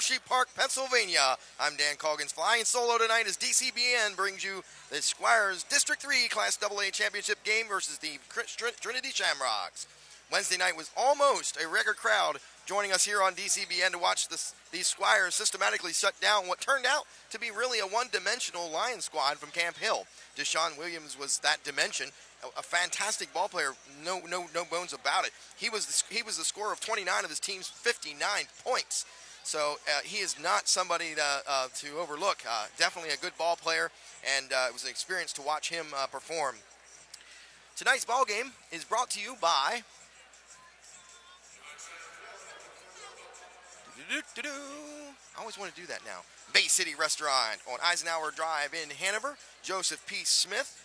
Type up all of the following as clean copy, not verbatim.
Hershey Park, Pennsylvania. I'm Dan Coggins. Flying solo tonight as DCBN brings you the Squires District 3 Class AA Championship game versus the Trinity Shamrocks. Wednesday night was almost a record crowd joining us here on DCBN to watch these Squires systematically shut down what turned out to be really a one-dimensional Lion squad from Camp Hill. Deshaun Williams was that dimension. A fantastic ball player, no bones about it. He was the scorer of 29 of his team's 59 points. So he is not somebody to overlook. Definitely a good ball player, and it was an experience to watch him perform. Tonight's ball game is brought to you by I always want to do that now. Bay City Restaurant on Eisenhower Drive in Hanover. Joseph P. Smith,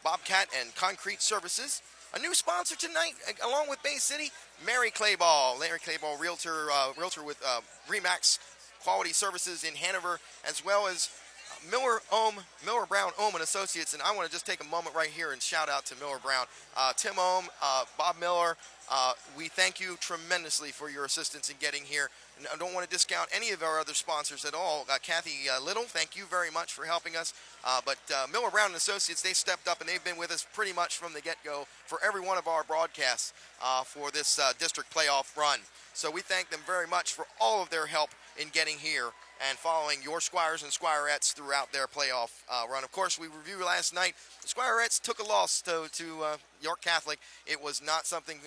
Bobcat and Concrete Services. A new sponsor tonight, along with Bay City, Mary Clayball. Larry Clayball, realtor with Remax Quality Services in Hanover, as well as Miller Brown Ohm and Associates. And I want to just take a moment right here and shout out to Miller Brown. Tim Ohm, Bob Miller, we thank you tremendously for your assistance in getting here. And I don't want to discount any of our other sponsors at all. Kathy Little, thank you very much for helping us. But Miller Brown and Associates, they stepped up and they've been with us pretty much from the get-go for every one of our broadcasts for this district playoff run. So we thank them very much for all of their help in getting here and following your Squires and Squirettes throughout their playoff run. Of course, we reviewed last night. The Squirettes took a loss to York Catholic. It was not something,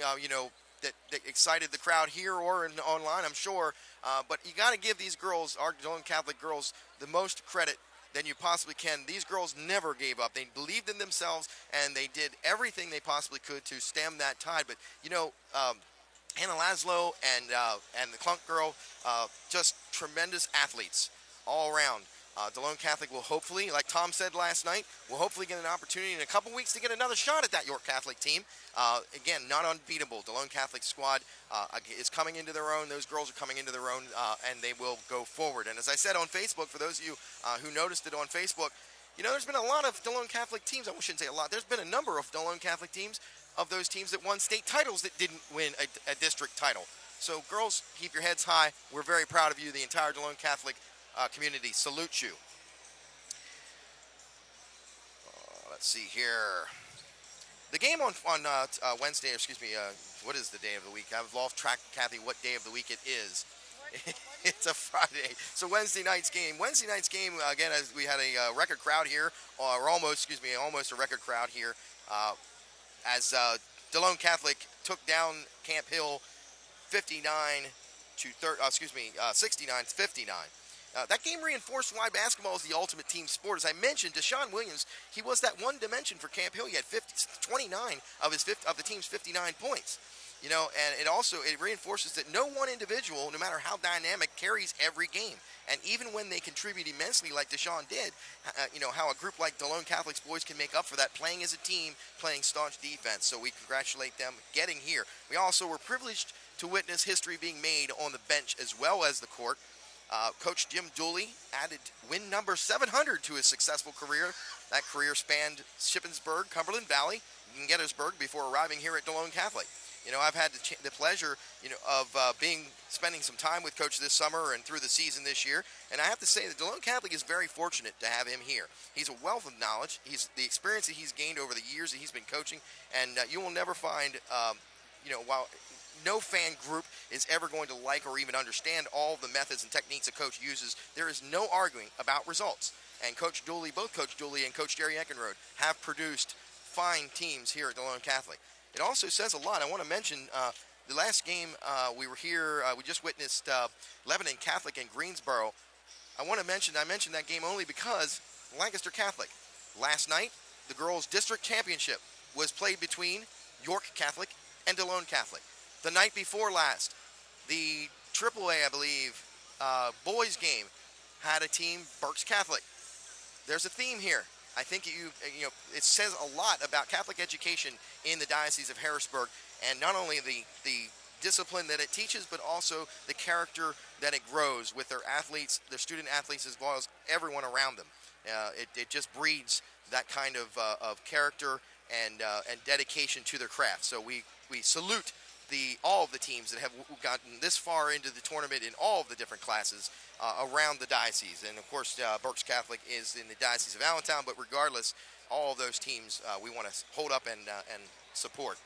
that excited the crowd here or online, I'm sure. But you got to give these girls, our Dillon Catholic girls, the most credit than you possibly can. These girls never gave up. They believed in themselves, and they did everything they possibly could to stem that tide. But, Hannah Laszlo and the Clunk girl, just tremendous athletes all around. Dillon Catholic will hopefully, like Tom said last night, will hopefully get an opportunity in a couple weeks to get another shot at that York Catholic team. Again, not unbeatable. Dillon Catholic squad is coming into their own. Those girls are coming into their own, and they will go forward. And as I said on Facebook, for those of you who noticed it on Facebook, there's been a lot of Dillon Catholic teams. I shouldn't say a lot. There's been a number of Dillon Catholic teams, of those teams that won state titles that didn't win a district title. So girls, keep your heads high. We're very proud of you. The entire Dillon Catholic community salutes you. Let's see here. The game on Wednesday, what is the day of the week? I've lost track, Kathy, what day of the week it is. It's a Friday. So Wednesday night's game, again, as we had a record crowd here, or almost a record crowd here, as Dillon Catholic took down Camp Hill 69 to 59. That game reinforced why basketball is the ultimate team sport. As I mentioned, Deshaun Williams, he was that one dimension for Camp Hill. He had 29 of the team's 59 points. And it reinforces that no one individual, no matter how dynamic, carries every game. And even when they contribute immensely like Deshaun did, how a group like Dillon Catholic's boys can make up for that playing as a team, playing staunch defense. So we congratulate them getting here. We also were privileged to witness history being made on the bench as well as the court. Coach Jim Dooley added win number 700 to his successful career. That career spanned Shippensburg, Cumberland Valley, and Gettysburg before arriving here at Dillon Catholic. I've had the pleasure, of spending some time with Coach this summer and through the season this year. And I have to say that Dillon Catholic is very fortunate to have him here. He's a wealth of knowledge. He's the experience that he's gained over the years that he's been coaching. And you will never find, while no fan group is ever going to like or even understand all the methods and techniques a coach uses, there is no arguing about results. And both Coach Dooley and Coach Jerry Eckenrode have produced fine teams here at Dillon Catholic. It also says a lot. I want to mention the last game we were here, we just witnessed Lebanon Catholic and Greensboro. I mentioned that game only because Lancaster Catholic. Last night, the girls' district championship was played between York Catholic and Dillon Catholic. The night before last, the AAA, I believe, boys game had a team, Berks Catholic. There's a theme here. I think it says a lot about Catholic education in the Diocese of Harrisburg, and not only the discipline that it teaches, but also the character that it grows with their athletes, their student athletes, as well as everyone around them. It just breeds that kind of character and dedication to their craft. So we salute all of the teams that have gotten this far into the tournament in all of the different classes around the diocese. And of course, Berks Catholic is in the Diocese of Allentown, but regardless, all of those teams we want to hold up and support.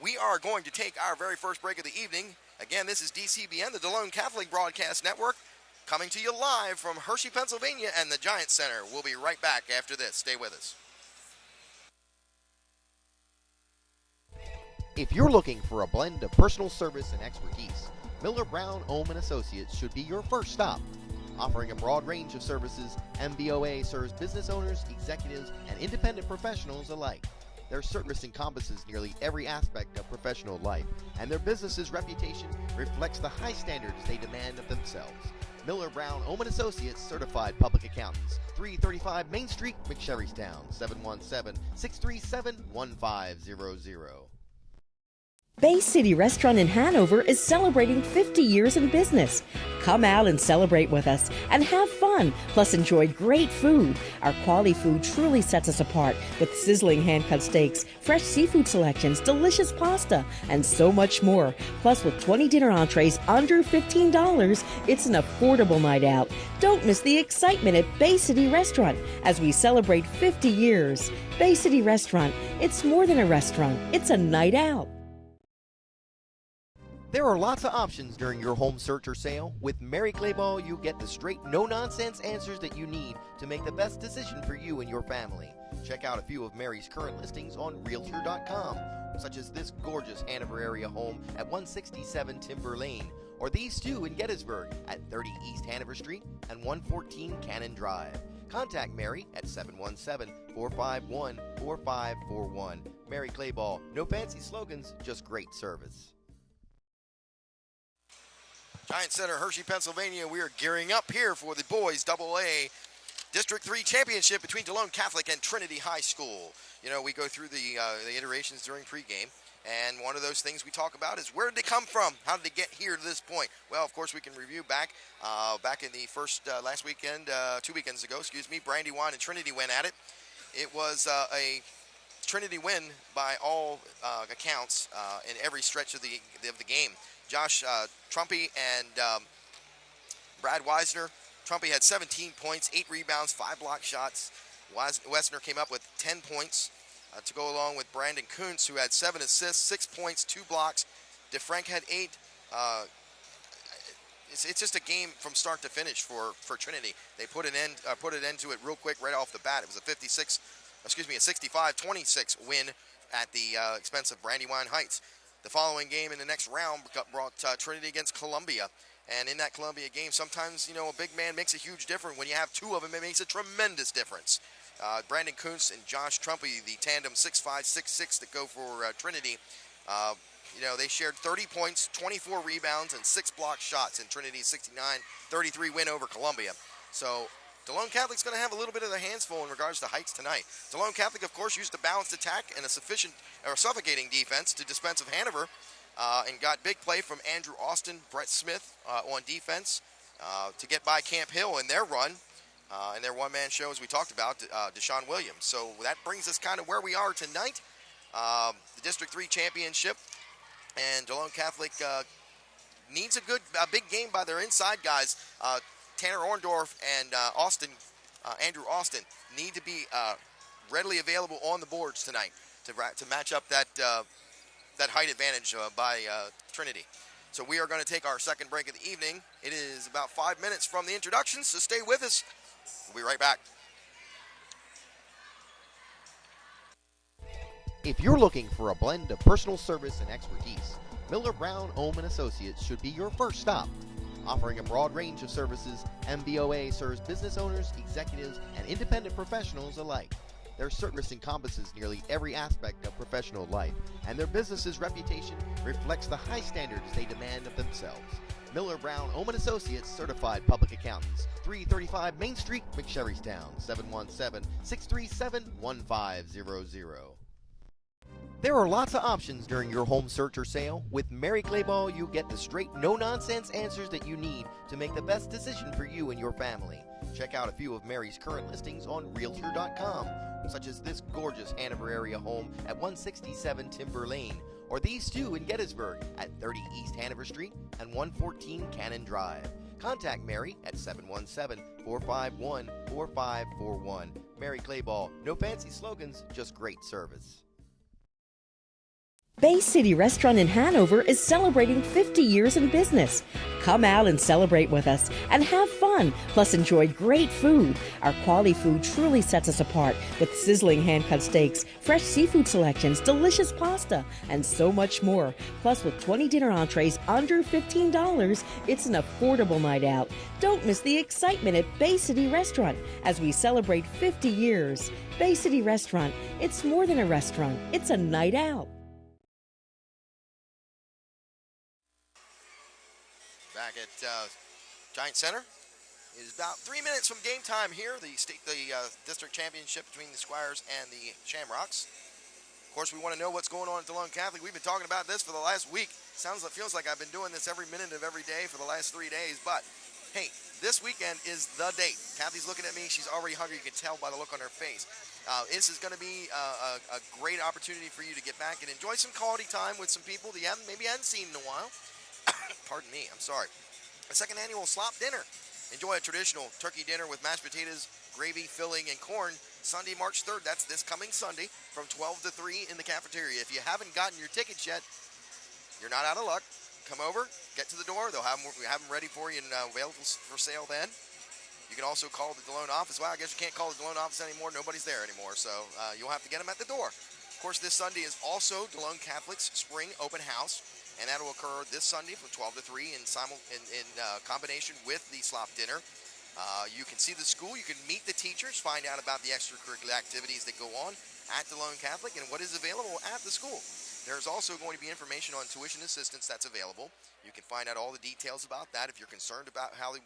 We are going to take our very first break of the evening. Again, this is DCBN, the DeLone Catholic Broadcast Network, coming to you live from Hershey, Pennsylvania and the Giant Center. We'll be right back after this. Stay with us. If you're looking for a blend of personal service and expertise, Miller Brown Ohm & Associates should be your first stop. Offering a broad range of services, MBOA serves business owners, executives, and independent professionals alike. Their service encompasses nearly every aspect of professional life, and their business's reputation reflects the high standards they demand of themselves. Miller Brown Ohm & Associates Certified Public Accountants, 335 Main Street, McSherrystown, 717-637-1500. Bay City Restaurant in Hanover is celebrating 50 years in business. Come out and celebrate with us and have fun, plus enjoy great food. Our quality food truly sets us apart with sizzling hand-cut steaks, fresh seafood selections, delicious pasta, and so much more. Plus, with 20 dinner entrees under $15, it's an affordable night out. Don't miss the excitement at Bay City Restaurant as we celebrate 50 years. Bay City Restaurant, it's more than a restaurant, it's a night out. There are lots of options during your home search or sale. With Mary Clayball, you get the straight, no-nonsense answers that you need to make the best decision for you and your family. Check out a few of Mary's current listings on Realtor.com, such as this gorgeous Hanover area home at 167 Timber Lane, or these two in Gettysburg at 30 East Hanover Street and 114 Cannon Drive. Contact Mary at 717-451-4541. Mary Clayball, no fancy slogans, just great service. Giant Center, Hershey, Pennsylvania. We are gearing up here for the boys AA District 3 Championship between DeLone Catholic and Trinity High School. You know, we go through the iterations during pregame, and one of those things we talk about is where did they come from? How did they get here to this point? Well, of course, we can review back in the first last weekend, 2 weekends ago, Brandywine and Trinity went at it. It was a Trinity win by all accounts in every stretch of the game. Josh Trumpy and Brad Weisner. Trumpy had 17 points, 8 rebounds, 5 block shots. Wessner came up with 10 points to go along with Brandon Kuntz, who had 7 assists, 6 points, 2 blocks. DeFrank had 8. It's just a game from start to finish for Trinity. They put an end to it real quick right off the bat. It was a 65-26 win at the expense of Brandywine Heights. The following game in the next round brought Trinity against Columbia. And in that Columbia game, sometimes, a big man makes a huge difference. When you have 2 of them, it makes a tremendous difference. Brandon Kuntz and Josh Trumpy, the tandem 6'5", 6'6" that go for Trinity, they shared 30 points, 24 rebounds, and 6 block shots in Trinity's 69-33 win over Columbia. So DeLone Catholic's going to have a little bit of their hands full in regards to Heights tonight. DeLone Catholic, of course, used a balanced attack and a suffocating defense to dispense of Hanover, and got big play from Andrew Austin, Brett Smith on defense to get by Camp Hill in their run, and their one-man show, as we talked about, Deshaun Williams. So that brings us kind of where we are tonight, the District 3 Championship, and DeLone Catholic needs a big game by their inside guys. Tanner Orndorff and Andrew Austin need to be readily available on the boards tonight to match up that height advantage by Trinity. So we are going to take our second break of the evening. It is about 5 minutes from the introductions, so stay with us. We'll be right back. If you're looking for a blend of personal service and expertise, Miller Brown Ohm & Associates should be your first stop. Offering a broad range of services, MBOA serves business owners, executives, and independent professionals alike. Their service encompasses nearly every aspect of professional life, and their business's reputation reflects the high standards they demand of themselves. Miller Brown Ohm & Associates Certified Public Accountants, 335 Main Street, McSherrystown, 717-637-1500. There are lots of options during your home search or sale. With Mary Clayball, you get the straight, no-nonsense answers that you need to make the best decision for you and your family. Check out a few of Mary's current listings on Realtor.com, such as this gorgeous Hanover area home at 167 Timber Lane, or these two in Gettysburg at 30 East Hanover Street and 114 Cannon Drive. Contact Mary at 717-451-4541. Mary Clayball, no fancy slogans, just great service. Bay City Restaurant in Hanover is celebrating 50 years in business. Come out and celebrate with us and have fun, plus enjoy great food. Our quality food truly sets us apart with sizzling hand-cut steaks, fresh seafood selections, delicious pasta, and so much more. Plus, with 20 dinner entrees under $15, it's an affordable night out. Don't miss the excitement at Bay City Restaurant as we celebrate 50 years. Bay City Restaurant, it's more than a restaurant, it's a night out. Back at Giant Center. It is about 3 minutes from game time here. The district championship between the Squires and the Shamrocks. Of course, we want to know what's going on at DeLone Catholic. We've been talking about this for the last week. Feels like I've been doing this every minute of every day for the last 3 days. But hey, this weekend is the date. Kathy's looking at me. She's already hungry. You can tell by the look on her face. This is going to be a great opportunity for you to get back and enjoy some quality time with some people that you maybe hadn't seen in a while. Pardon me, I'm sorry. The second annual slop dinner. Enjoy a traditional turkey dinner with mashed potatoes, gravy, filling, and corn Sunday, March 3rd. That's this coming Sunday from 12 to 3 in the cafeteria. If you haven't gotten your tickets yet, you're not out of luck. Come over, get to the door. We have them ready for you and available for sale then. You can also call the DeLone office. Well, I guess you can't call the DeLone office anymore. Nobody's there anymore, so you'll have to get them at the door. Of course, this Sunday is also DeLone Catholic's Spring Open House. And that will occur this Sunday from 12 to 3 in combination with the slop dinner. You can see the school. You can meet the teachers, find out about the extracurricular activities that go on at DeLone Catholic and what is available at the school. There's also going to be information on tuition assistance that's available. You can find out all the details about that. If you're concerned about how the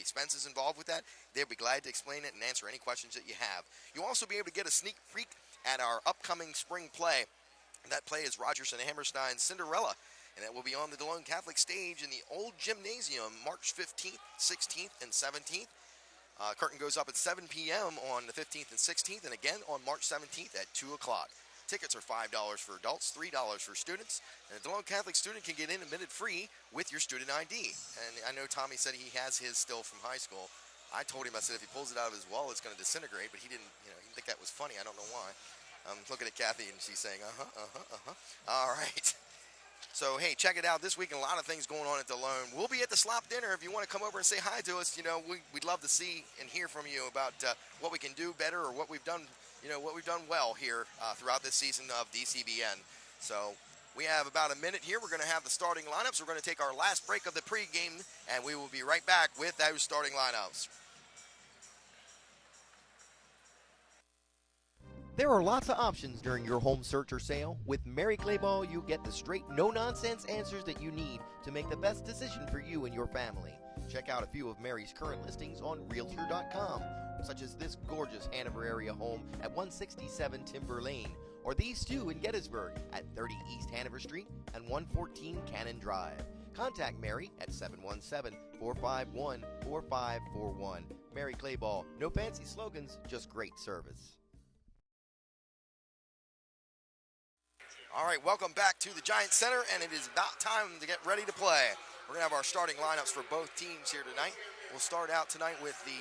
expenses involved with that, they'll be glad to explain it and answer any questions that you have. You'll also be able to get a sneak peek at our upcoming spring play. That play is Rodgers and Hammerstein's Cinderella, and that will be on the DeLone Catholic stage in the old gymnasium March 15th, 16th, and 17th. Curtain goes up at 7 p.m. on the 15th and 16th, and again on March 17th at 2 o'clock. Tickets are $5 for adults, $3 for students, and a DeLone Catholic student can get in admitted free with your student ID. And I know Tommy said he has his still from high school. I told him, I said, if he pulls it out of his wallet, it's going to disintegrate, but he didn't think that was funny. I don't know why. I'm looking at Kathy, and she's saying, All right. So, hey, check it out. This week, a lot of things going on at DeLone. We'll be at the slop dinner. If you want to come over and say hi to us, we'd love to see and hear from you about what we can do better or what we've done, what we've done well here throughout this season of DCBN. So, we have about a minute here. We're going to have the starting lineups. We're going to take our last break of the pregame, and we will be right back with those starting lineups. There are lots of options during your home search or sale. With Mary Clayball, you get the straight, no-nonsense answers that you need to make the best decision for you and your family. Check out a few of Mary's current listings on Realtor.com, such as this gorgeous Hanover area home at 167 Timber Lane, or these two in Gettysburg at 30 East Hanover Street and 114 Cannon Drive. Contact Mary at 717-451-4541. Mary Clayball, no fancy slogans, just great service. All right, welcome back to the Giant Center, and it is about time to get ready to play. We're going to have our starting lineups for both teams here tonight. We'll start out tonight with the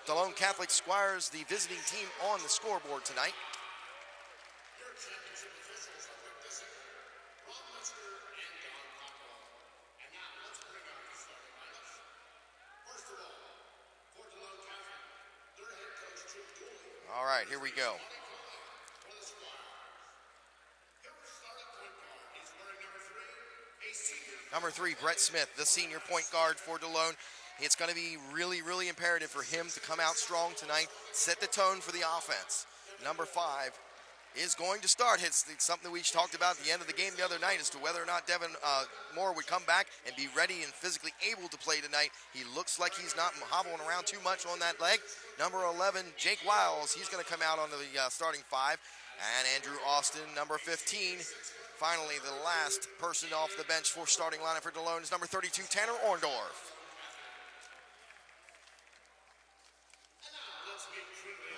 DeLone Catholic Squires, the visiting team on the scoreboard tonight. All right, here we go. Number 3, Brett Smith, the senior point guard for DeLone. It's going to be really, really imperative for him to come out strong tonight, set the tone for the offense. Number 5 is going to start. It's something that we talked about at the end of the game the other night as to whether or not Devin Moore would come back and be ready and physically able to play tonight. He looks like he's not hobbling around too much on that leg. Number 11, Jake Wiles, he's going to come out on the starting 5. And Andrew Austin, number 15. Finally, the last person off the bench for starting lineup for DeLone is number 32, Tanner Orndorff.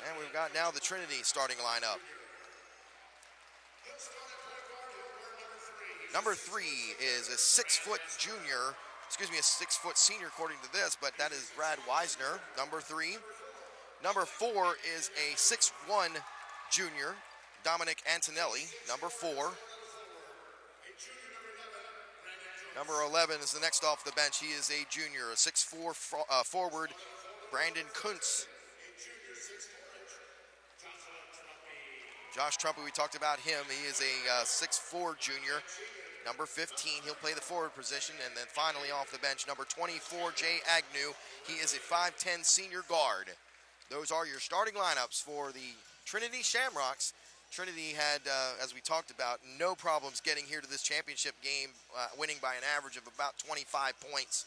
And we've got now the Trinity starting lineup. Number 3 is a 6-foot junior, a 6-foot senior according to this, but that is Brad Wisner, number 3. Number 4 is a 6'1 junior, Dominic Antonelli, number 4. Number 11 is the next off the bench. He is a junior, a 6'4 forward, Brandon Kuntz. Josh Trumpy, we talked about him. He is a 6'4 junior, number 15. He'll play the forward position. And then finally off the bench, number 24, Jay Agnew. He is a 5'10 senior guard. Those are your starting lineups for the Trinity Shamrocks. Trinity had, as we talked about, no problems getting here to this championship game, winning by an average of about 25 points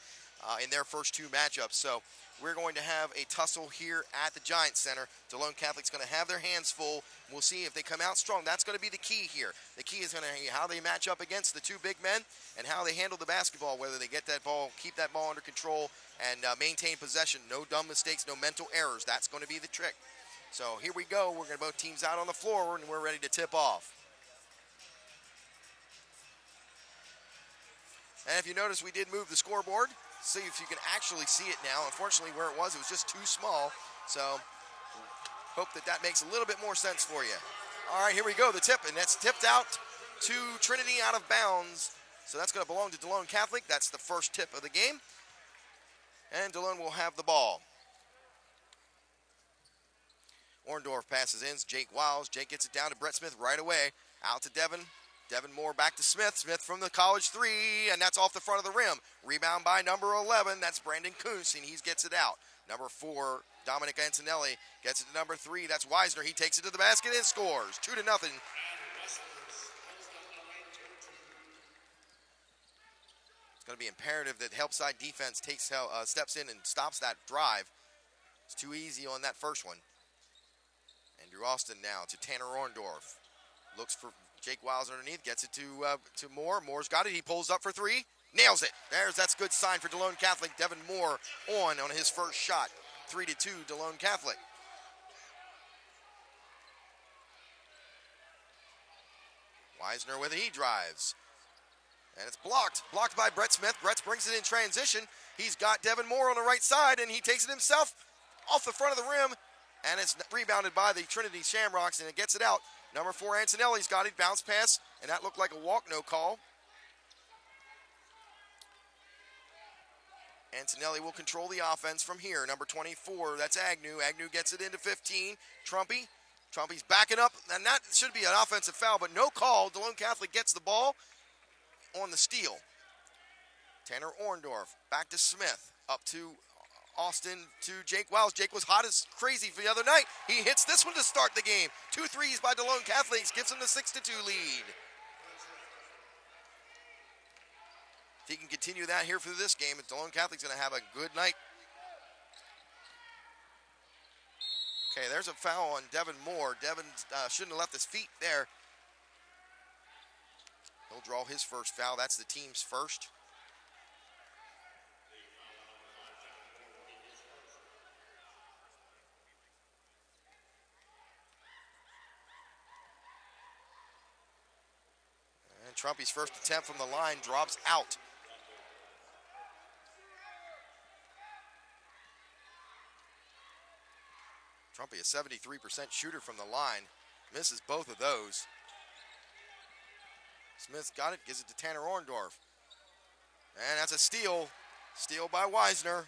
in their first 2 matchups. So we're going to have a tussle here at the Giants Center. DeLone Catholic's going to have their hands full. We'll see if they come out strong. That's going to be the key here. The key is going to be how they match up against the 2 big men and how they handle the basketball, whether they get that ball, keep that ball under control, and maintain possession. No dumb mistakes, no mental errors. That's going to be the trick. So here we go. We're going to both teams out on the floor, and we're ready to tip off. And if you notice, we did move the scoreboard. See if you can actually see it now. Unfortunately, where it was just too small. So hope that makes a little bit more sense for you. All right, here we go. The tip, and that's tipped out to Trinity out of bounds. So that's going to belong to DeLone Catholic. That's the first tip of the game. And DeLone will have the ball. Orndorff passes in. Jake Wiles. Jake gets it down to Brett Smith right away. Out to Devin. Devin Moore back to Smith. Smith from the college 3, and that's off the front of the rim. Rebound by number 11. That's Brandon Kuntz, and he gets it out. Number 4, Dominic Antonelli gets it to number 3. That's Wisner. He takes it to the basket and scores. 2-0. It's going to be imperative that help side defense steps in and stops that drive. It's too easy on that first one. Andrew Austin now to Tanner Orndorff. Looks for Jake Wiles underneath, gets it to Moore. Moore's got it. He pulls up for 3. Nails it. That's a good sign for DeLone Catholic. Devin Moore on his first shot. 3-2 DeLone Catholic. Wisner with it. He drives. And it's blocked. Blocked by Brett Smith. Brett brings it in transition. He's got Devin Moore on the right side, and he takes it himself off the front of the rim. And it's rebounded by the Trinity Shamrocks, and it gets it out. Number 4, Antonelli's got it. Bounce pass, and that looked like a walk, no call. Antonelli will control the offense from here. Number 24, that's Agnew. Agnew gets it into 15. Trumpy's backing up, and that should be an offensive foul, but no call. DeLone Catholic gets the ball on the steal. Tanner Orndorff back to Smith. Up to Austin to Jake Wiles. Jake was hot as crazy for the other night. He hits this one to start the game. 2 threes by DeLone Catholic gives him the 6-2 lead. If he can continue that here for this game, DeLone Catholic's going to have a good night. Okay, there's a foul on Devin Moore. Devin shouldn't have left his feet there. He'll draw his first foul. That's the team's first. Trumpy's first attempt from the line drops out. Trumpy, a 73% shooter from the line. Misses both of those. Smith's got it, gives it to Tanner Orndorff. And that's a steal. Steal by Wisner.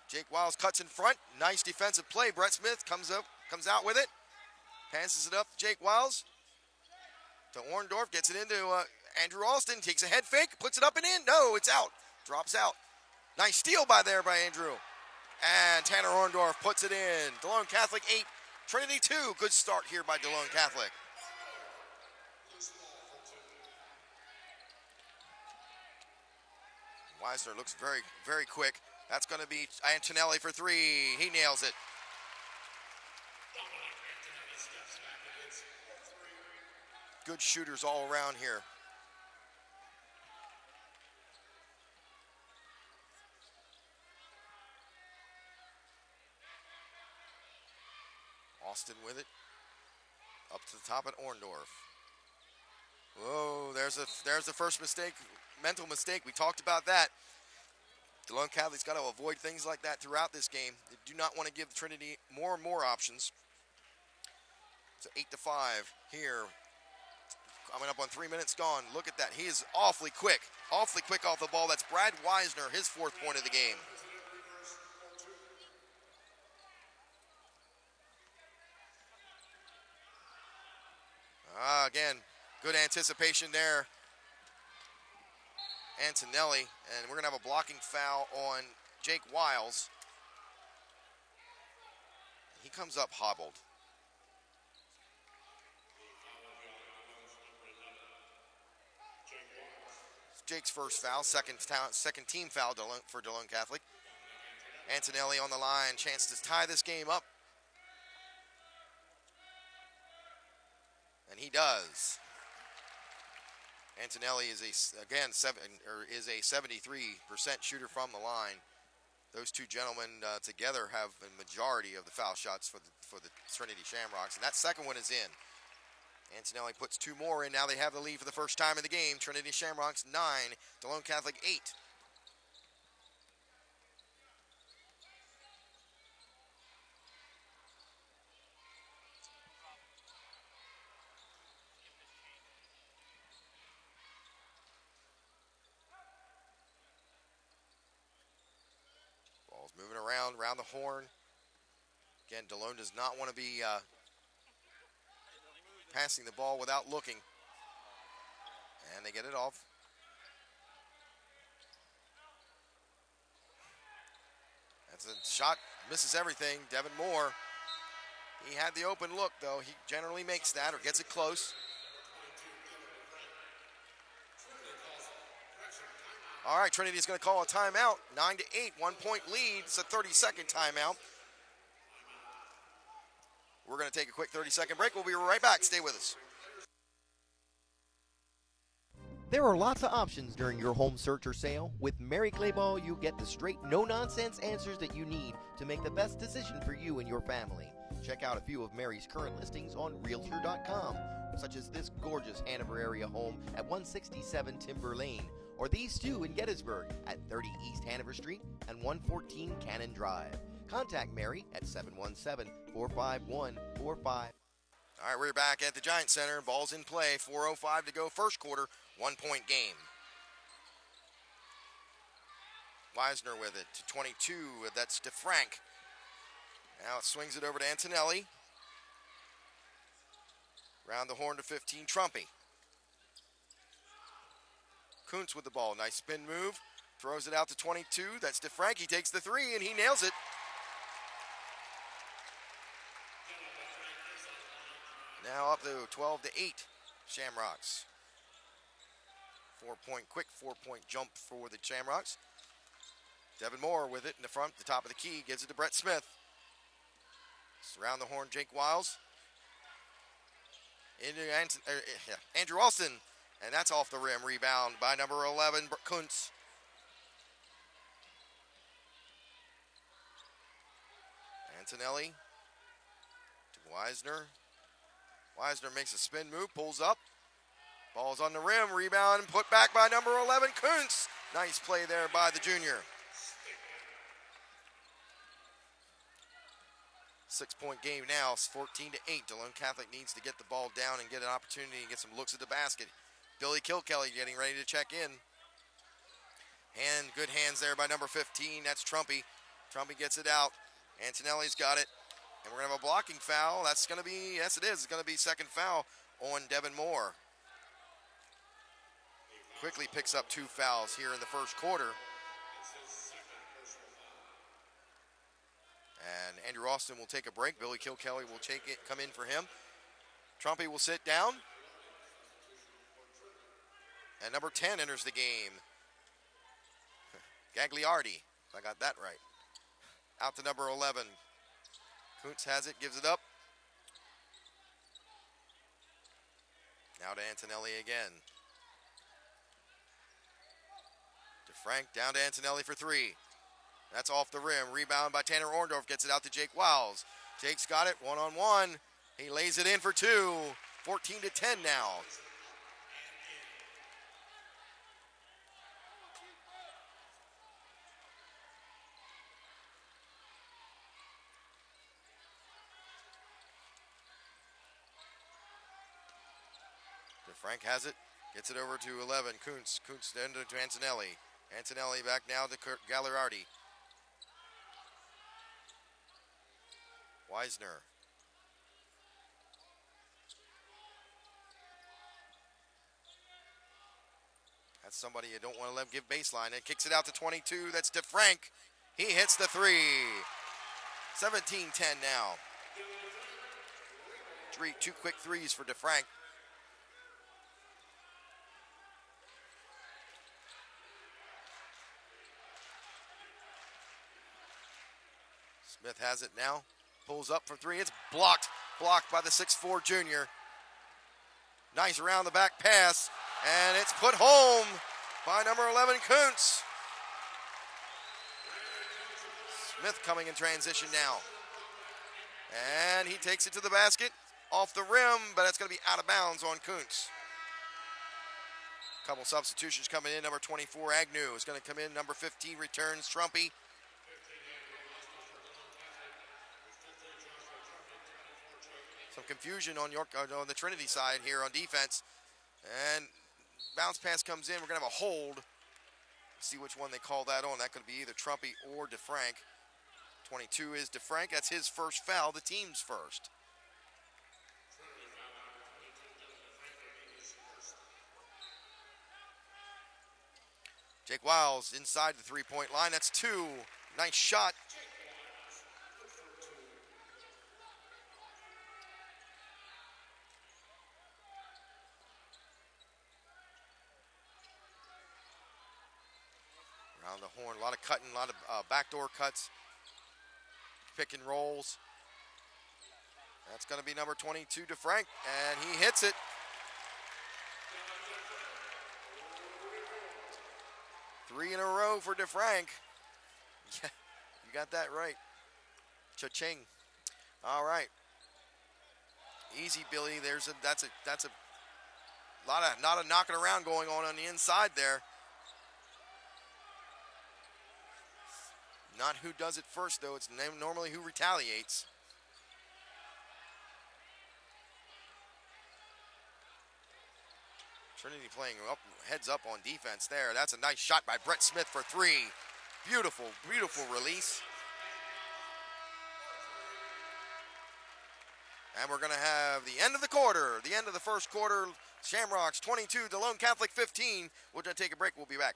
Jake Wiles cuts in front. Nice defensive play. Brett Smith comes out with it. Passes it up to Jake Wiles. To Orndorff, gets it into Andrew Austin, takes a head fake, puts it up and in. No, it's out. Drops out. Nice steal by Andrew. And Tanner Orndorff puts it in. DeLone Catholic 8, Trinity 2. Good start here by DeLone Catholic. Wisner looks very, very quick. That's going to be Antonelli for 3. He nails it. Good shooters all around here. Austin with it. Up to the top at Orndorff. Whoa, there's the first mistake, mental mistake. We talked about that. DeLone Catholic's got to avoid things like that throughout this game. They do not want to give Trinity more and more options. So 8-5 here. Coming up on 3 minutes gone. Look at that. He is awfully quick off the ball. That's Brad Weisner, his 4th point of the game. Again, good anticipation there. Antonelli, and we're going to have a blocking foul on Jake Wiles. He comes up hobbled. Jake's first foul, second team foul for DeLone Catholic. Antonelli on the line, chance to tie this game up. And he does. Antonelli is a 73% shooter from the line. Those two gentlemen together have the majority of the foul shots for the Trinity Shamrocks, and that second one is in. Antonelli puts 2 more in. Now they have the lead for the first time in the game. Trinity Shamrocks 9, DeLone Catholic 8. Ball's moving around the horn. Again, DeLone does not want to be passing the ball without looking. And they get it off. That's a shot, misses everything. Devin Moore, he had the open look though. He generally makes that or gets it close. All right, Trinity is going to call a timeout. 9-8, 1-point lead. It's a 30-second timeout. We're going to take a quick 30-second break. We'll be right back. Stay with us. There are lots of options during your home search or sale. With Mary Clayball, you get the straight, no-nonsense answers that you need to make the best decision for you and your family. Check out a few of Mary's current listings on Realtor.com, such as this gorgeous Hanover area home at 167 Timber Lane, or these two in Gettysburg at 30 East Hanover Street and 114 Cannon Drive. Contact Mary at 717-451-45. All right, we're back at the Giant Center. Ball's in play. 4:05 to go, first quarter. 1-point game. Weisner with it to 22. That's DeFrank. Now it swings it over to Antonelli. Round the horn to 15, Trumpy. Kuntz with the ball. Nice spin move. Throws it out to 22. That's DeFrank. He takes the 3 and he nails it. Now up to 12-8, Shamrocks. 4-point jump for the Shamrocks. Devin Moore with it in the front, the top of the key, gives it to Brett Smith. Around the horn, Jake Wiles. Into Andrew Alston, and that's off the rim. Rebound by number 11, Kuntz. Antonelli to Weisner. Weisner makes a spin move, pulls up. Ball's on the rim, rebound, put back by number 11, Kuntz. Nice play there by the junior. 6-point game now, 14-8. DeLone Catholic needs to get the ball down and get an opportunity and get some looks at the basket. Billy Kilkelly getting ready to check in. Good hands there by number 15, that's Trumpy. Trumpy gets it out. Antonelli's got it. And we're going to have a blocking foul. That's going to be, yes it is, it's going to be second foul on Devin Moore. Quickly picks up 2 fouls here in the first quarter. And Andrew Austin will take a break. Billy Kilkelly will come in for him. Trumpy will sit down. And number 10 enters the game. Gagliardi, if I got that right. Out to number 11. Kuntz has it, gives it up. Now to Antonelli again. DeFrank down to Antonelli for 3. That's off the rim. Rebound by Tanner Orndorff. Gets it out to Jake Wiles. Jake's got it, one-on-one. He lays it in for 2. 14-10 now. DeFrank has it, gets it over to 11. Kuntz then to Antonelli. Antonelli back now to Gagliardi. Weisner. That's somebody you don't want to let give baseline. And kicks it out to 22. That's DeFrank. He hits the three. 17-10 now. Two quick threes for DeFrank. Smith has it now. Pulls up for three. It's blocked. Blocked by the 6'4 junior. Nice around the back pass. And it's put home by number 11, Kuntz. Smith coming in transition now. And he takes it to the basket. Off the rim, but it's going to be out of bounds on Kuntz. Couple substitutions coming in. Number 24, Agnew, is going to come in. Number 15 returns, Trumpy. Some confusion on the Trinity side here on defense. And bounce pass comes in. We're going to have a hold. Let's see which one they call that on. That could be either Trumpy or DeFrank. 22 is DeFrank. That's his first foul, the team's first. Jake Wiles inside the three-point line. That's two. Nice shot. Around the horn, a lot of cutting, a lot of backdoor cuts, pick and rolls. That's going to be number 22, DeFrank, and he hits it. Three in a row for DeFrank. Yeah, you got that right. Cha-ching. All right. Easy, Billy. That's a lot of knocking around going on the inside there. Not who does it first, though. It's normally who retaliates. Trinity playing heads up on defense there. That's a nice shot by Brett Smith for three. Beautiful, beautiful release. And we're going to have the end of the quarter, the end of the first quarter. Shamrocks 22, DeLone Catholic 15. We're going to take a break. We'll be back.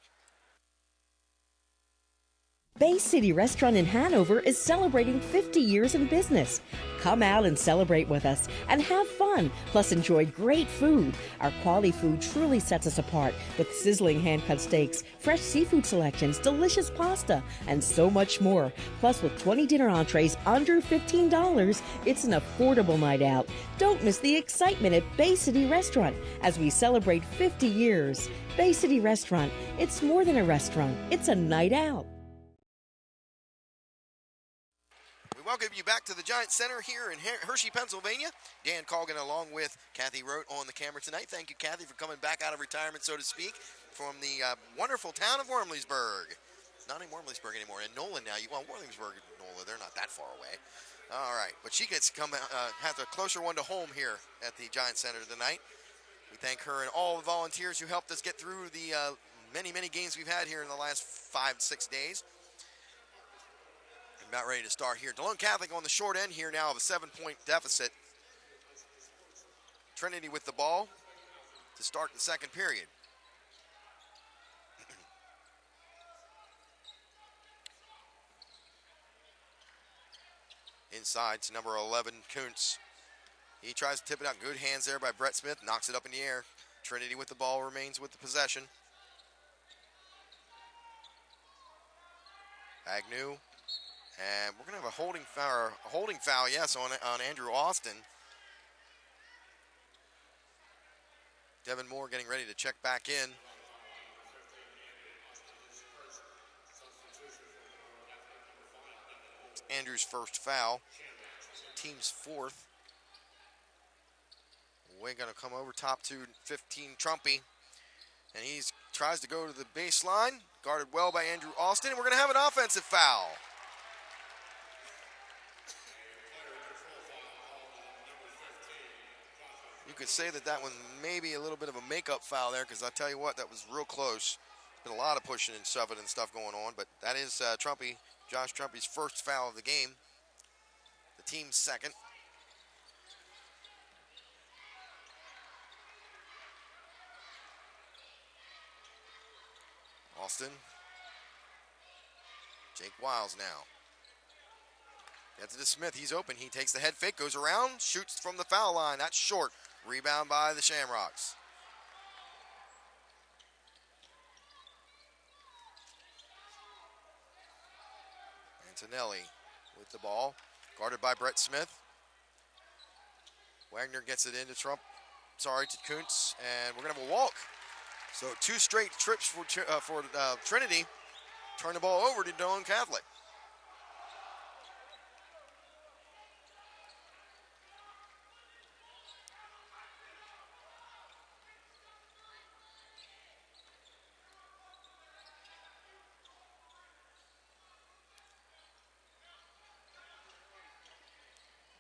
Bay City Restaurant in Hanover is celebrating 50 years in business. Come out and celebrate with us and have fun, plus enjoy great food. Our quality food truly sets us apart with sizzling hand-cut steaks, fresh seafood selections, delicious pasta, and so much more. Plus, with 20 dinner entrees under $15, it's an affordable night out. Don't miss the excitement at Bay City Restaurant as we celebrate 50 years. Bay City Restaurant, it's more than a restaurant, it's a night out. Welcome you back to the Giant Center here in Hershey, Pennsylvania. Dan Colgan along with Kathy Rote on the camera tonight. Thank you, Kathy, for coming back out of retirement, so to speak, from the wonderful town of Wormleysburg. Not in Wormleysburg anymore, in Nolan now. Wormleysburg and Nolan, they're not that far away. All right, but she gets to come have a closer one to home here at the Giant Center tonight. We thank her and all the volunteers who helped us get through the many, many games we've had here in the last 5-6 days. About ready to start here. DeLone Catholic on the short end here now of a 7-point deficit. Trinity with the ball to start the second period. Inside to number 11, Kuntz. He tries to tip it out. Good hands there by Brett Smith. Knocks it up in the air. Trinity with the ball remains with the possession. Agnew. And we're going to have a holding foul, yes, on Andrew Austin. Devin Moore getting ready to check back in. It's Andrew's first foul. Team's fourth. We're going to come over top to 15, Trumpy. And he tries to go to the baseline. Guarded well by Andrew Austin. And we're going to have an offensive foul. you could say that one maybe a little bit of a makeup foul there, because I tell you what, that was real close. Been a lot of pushing and shoving and stuff going on, but that is Josh Trumpy's first foul of the game. The team's second. Austin. Jake Wiles now. Gets it to Smith. He's open. He takes the head fake, goes around, shoots from the foul line. That's short. Rebound by the Shamrocks. Antonelli with the ball, guarded by Brett Smith. Wagner gets it into to Kuntz, and we're going to have a walk. So 2 straight trips for Trinity. Turn the ball over to Doane Catholic.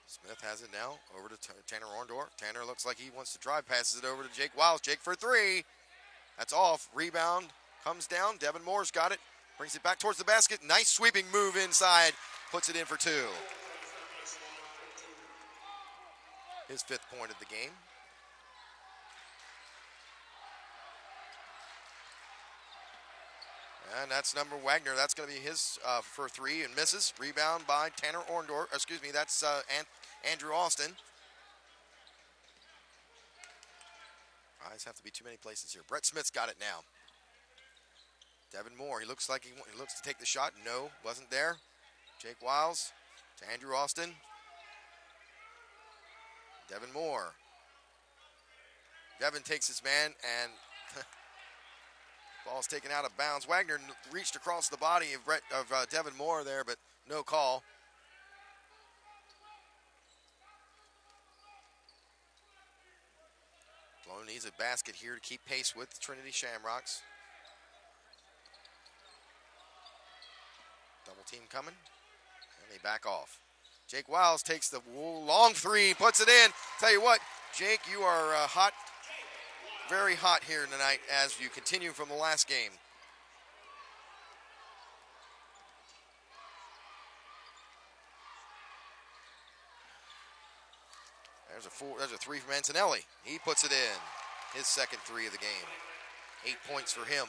Smith has it now over to Tanner Orndorff. Tanner looks like he wants to drive, passes it over to Jake Wiles. Jake for 3. That's off. Rebound comes down. Devin Moore's got it. Brings it back towards the basket. Nice sweeping move inside. Puts it in for 2. His 5th point of the game. And that's number Wagner. That's going to be his for 3 and misses. Rebound by Tanner Orndorff. Excuse me, that's Andrew Austin. Eyes have to be too many places here. Brett Smith's got it now. Devin Moore, he looks like he looks to take the shot. No, wasn't there. Jake Wiles to Andrew Austin. Devin Moore. Devin takes his man, and ball's taken out of bounds. Wagner reached across the body of Devin Moore there, but no call. Sloan needs a basket here to keep pace with the Trinity Shamrocks. Double team coming, and they back off. Jake Wiles takes the long 3, puts it in. Tell you what, Jake, you are hot, very hot here tonight as you continue from the last game. There's a 3 from Antonelli. He puts it in. His second 3 of the game. 8 points for him.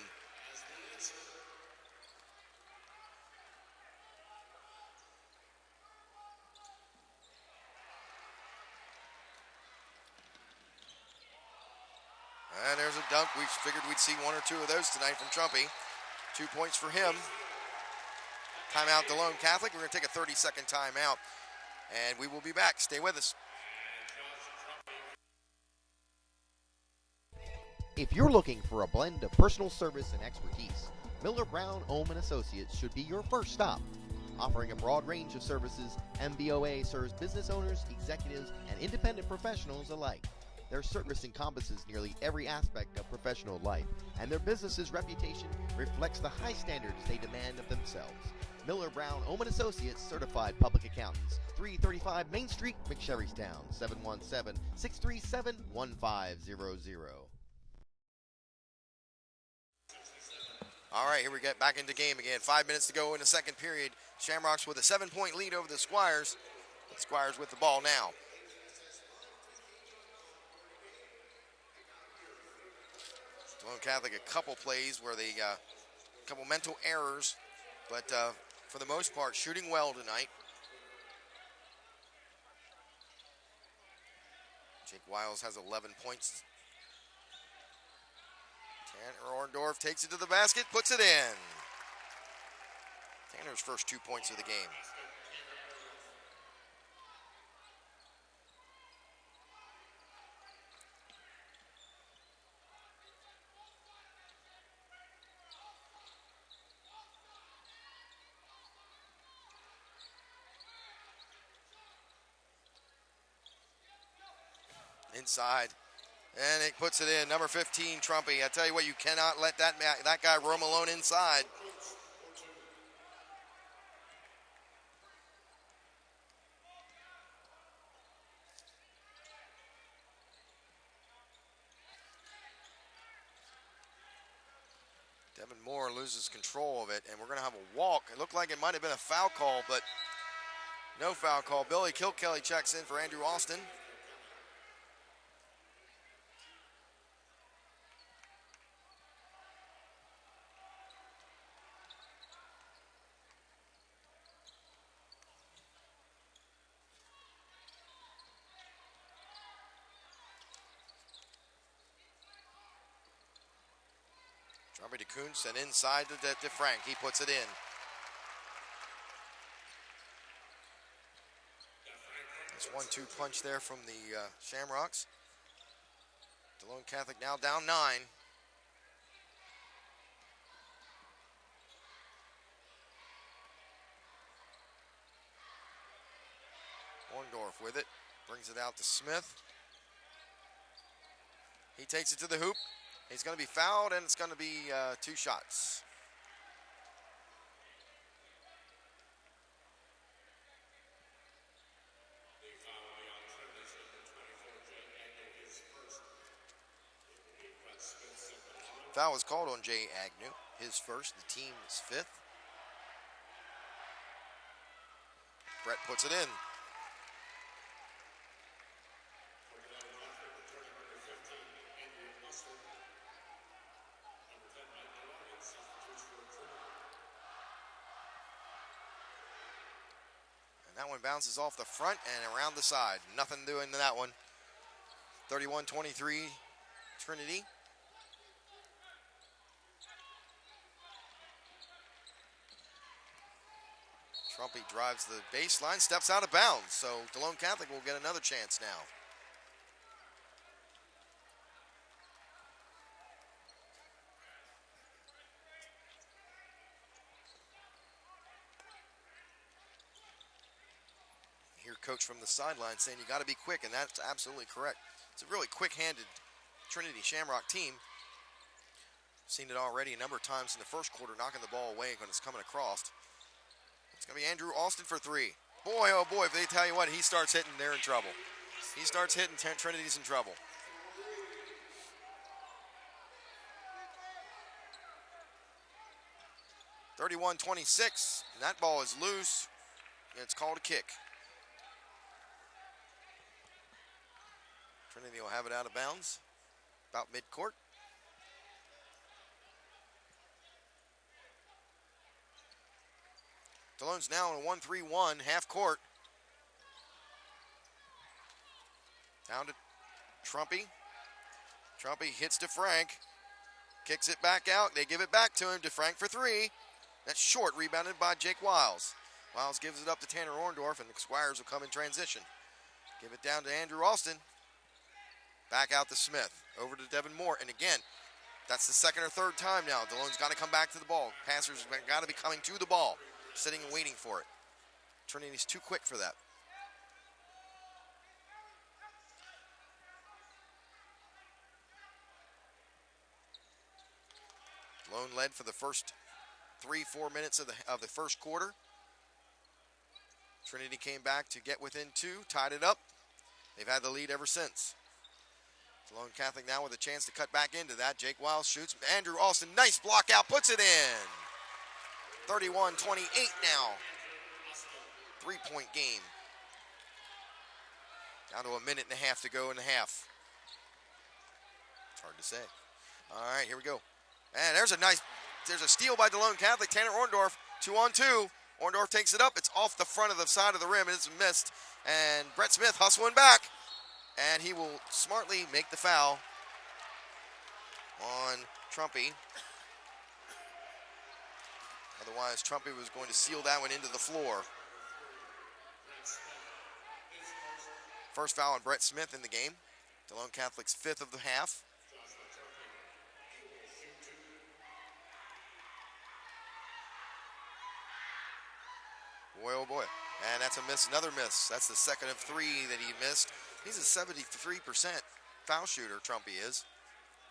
And there's a dunk. We figured we'd see 1 or 2 of those tonight from Trumpy. 2 points for him. Timeout Doane Catholic. We're going to take a 30-second timeout. And we will be back. Stay with us. If you're looking for a blend of personal service and expertise, Miller Brown Ohm & Associates should be your first stop. Offering a broad range of services, MBOA serves business owners, executives, and independent professionals alike. Their service encompasses nearly every aspect of professional life, and their business's reputation reflects the high standards they demand of themselves. Miller Brown Ohm & Associates Certified Public Accountants, 335 Main Street, McSherrystown, 717-637-1500. All right, here we get back into game again. 5 minutes to go in the second period. Shamrocks with a 7-point lead over the Squires. The Squires with the ball now. Doane Catholic, a couple plays where they a couple mental errors, but for the most part, shooting well tonight. Jake Wiles has 11 points. Tanner Orndorff takes it to the basket, puts it in. Tanner's first 2 points of the game. Inside. And it puts it in. Number 15, Trumpy. I tell you what, you cannot let that guy roam alone inside. Devin Moore loses control of it, and we're going to have a walk. It looked like it might have been a foul call, but no foul call. Billy Kilkelly checks in for Andrew Austin. Trumpy to Kuntz and inside to Frank. He puts it in. Nice 1-2 punch there from the Shamrocks. DeLone Catholic now down 9. Orndorff with it. Brings it out to Smith. He takes it to the hoop. He's going to be fouled, and it's going to be 2 shots. Foul was called on Jay Agnew, his first, the team's 5th. Brett puts it in. And that one bounces off the front and around the side. Nothing doing to that one. 31-23 Trinity. Trumpy drives the baseline, steps out of bounds. So DeLone Catholic will get another chance now. Hear coach from the sideline saying you got to be quick, and that's absolutely correct. It's a really quick-handed Trinity Shamrock team. Seen it already a number of times in the first quarter, knocking the ball away when it's coming across. It's going to be Andrew Austin for 3. Boy, oh boy, if they tell you what, he starts hitting, they're in trouble. He starts hitting, Trinity's in trouble. (31-26), and that ball is loose, and it's called a kick. Trinity will have it out of bounds, about midcourt. DeLone's now in a 1-3-1, half court. Down to Trumpy. Trumpy hits to Frank. Kicks it back out. They give it back to him, to Frank for 3. That's short, rebounded by Jake Wiles. Wiles gives it up to Tanner Orndorff, and the Squires will come in transition. Give it down to Andrew Austin. Back out to Smith. Over to Devin Moore. And again, that's the second or third time now. DeLone's got to come back to the ball. Passers have got to be coming to the ball. Sitting and waiting for it. Trinity's too quick for that. Lone led for the first 3-4 minutes of the first quarter. Trinity came back to get within 2, tied it up. They've had the lead ever since. Lone Catholic now with a chance to cut back into that. Jake Wiles shoots. Andrew Austin, nice block out, puts it in. 31-28 now. 3-point game. Down to a minute and a half to go in the half. It's hard to say. All right, here we go. And there's a steal by DeLone Catholic. Tanner Orndorff, 2-on-2. Orndorff takes it up. It's off the front of the side of the rim, and it's missed. And Brett Smith hustling back. And he will smartly make the foul on Trumpy. Otherwise, Trumpy was going to seal that one into the floor. First foul on Brett Smith in the game. DeLone Catholic's 5th of the half. Boy, oh boy. And that's a miss, another miss. That's the second of 3 that he missed. He's a 73% foul shooter, Trumpy is.